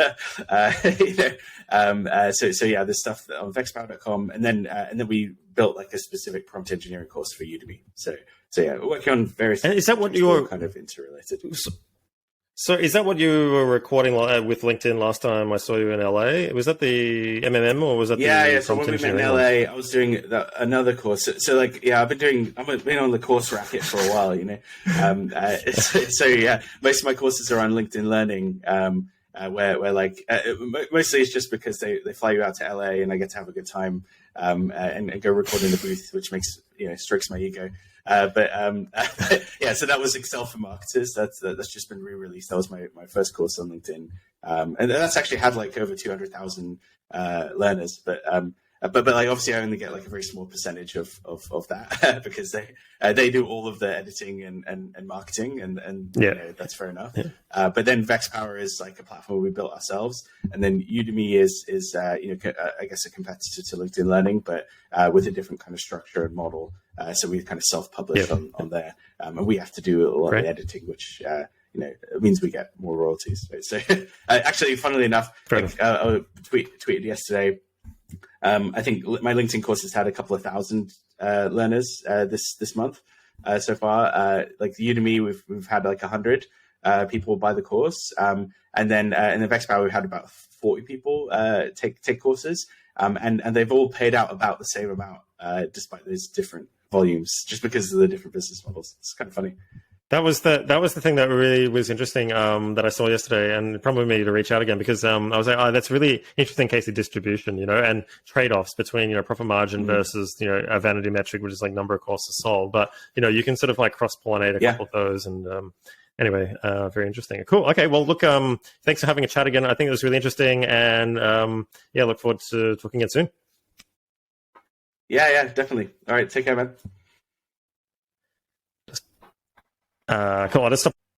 [SPEAKER 1] yeah, there's stuff on vexpower.com, and then we built like a specific prompt engineering course for Udemy. So yeah, we're working on various.
[SPEAKER 2] And is that what you're
[SPEAKER 1] kind of interrelated?
[SPEAKER 2] So is that what you were recording with LinkedIn last time I saw you in LA? Was that the MMM or was that the
[SPEAKER 1] So when we met in LA, I was doing another course. So like, yeah, I've been on the course racket for a while, so yeah, most of my courses are on LinkedIn Learning, where like, mostly it's just because they fly you out to LA and I get to have a good time, and go record in the booth, which makes, strokes my ego. But yeah, so that was Excel for Marketers. That's just been re-released. That was my first course on LinkedIn, and that's actually had like over 200,000 learners. But like obviously I only get like a very small percentage of that because they do all of the editing and marketing, and that's fair enough. Yeah. But then VexPower is like a platform we built ourselves, and then Udemy is I guess a competitor to LinkedIn Learning, but with a different kind of structure and model. So we kind of self-publish on there, and we have to do a lot of the editing, which it means we get more royalties. Right? So actually, funnily enough, I tweeted yesterday. I think my LinkedIn course has had a couple of thousand learners this month so far. Like Udemy, we've had like 100 people buy the course, and then in the VexPower we've had about 40 people take courses, and they've all paid out about the same amount despite those different volumes, just because of the different business models. It's kind of funny.
[SPEAKER 2] That was the thing that really was interesting that I saw yesterday, and prompted me to reach out again because I was like, that's really interesting case of distribution, and trade-offs between profit margin versus a vanity metric, which is like number of courses sold. But you can sort of like cross-pollinate a couple of those, and anyway, very interesting. Cool. Okay. Well, look, thanks for having a chat again. I think it was really interesting, and look forward to talking again soon.
[SPEAKER 1] Yeah, definitely. All right, take care, man.
[SPEAKER 2] Cool. I'll just stop.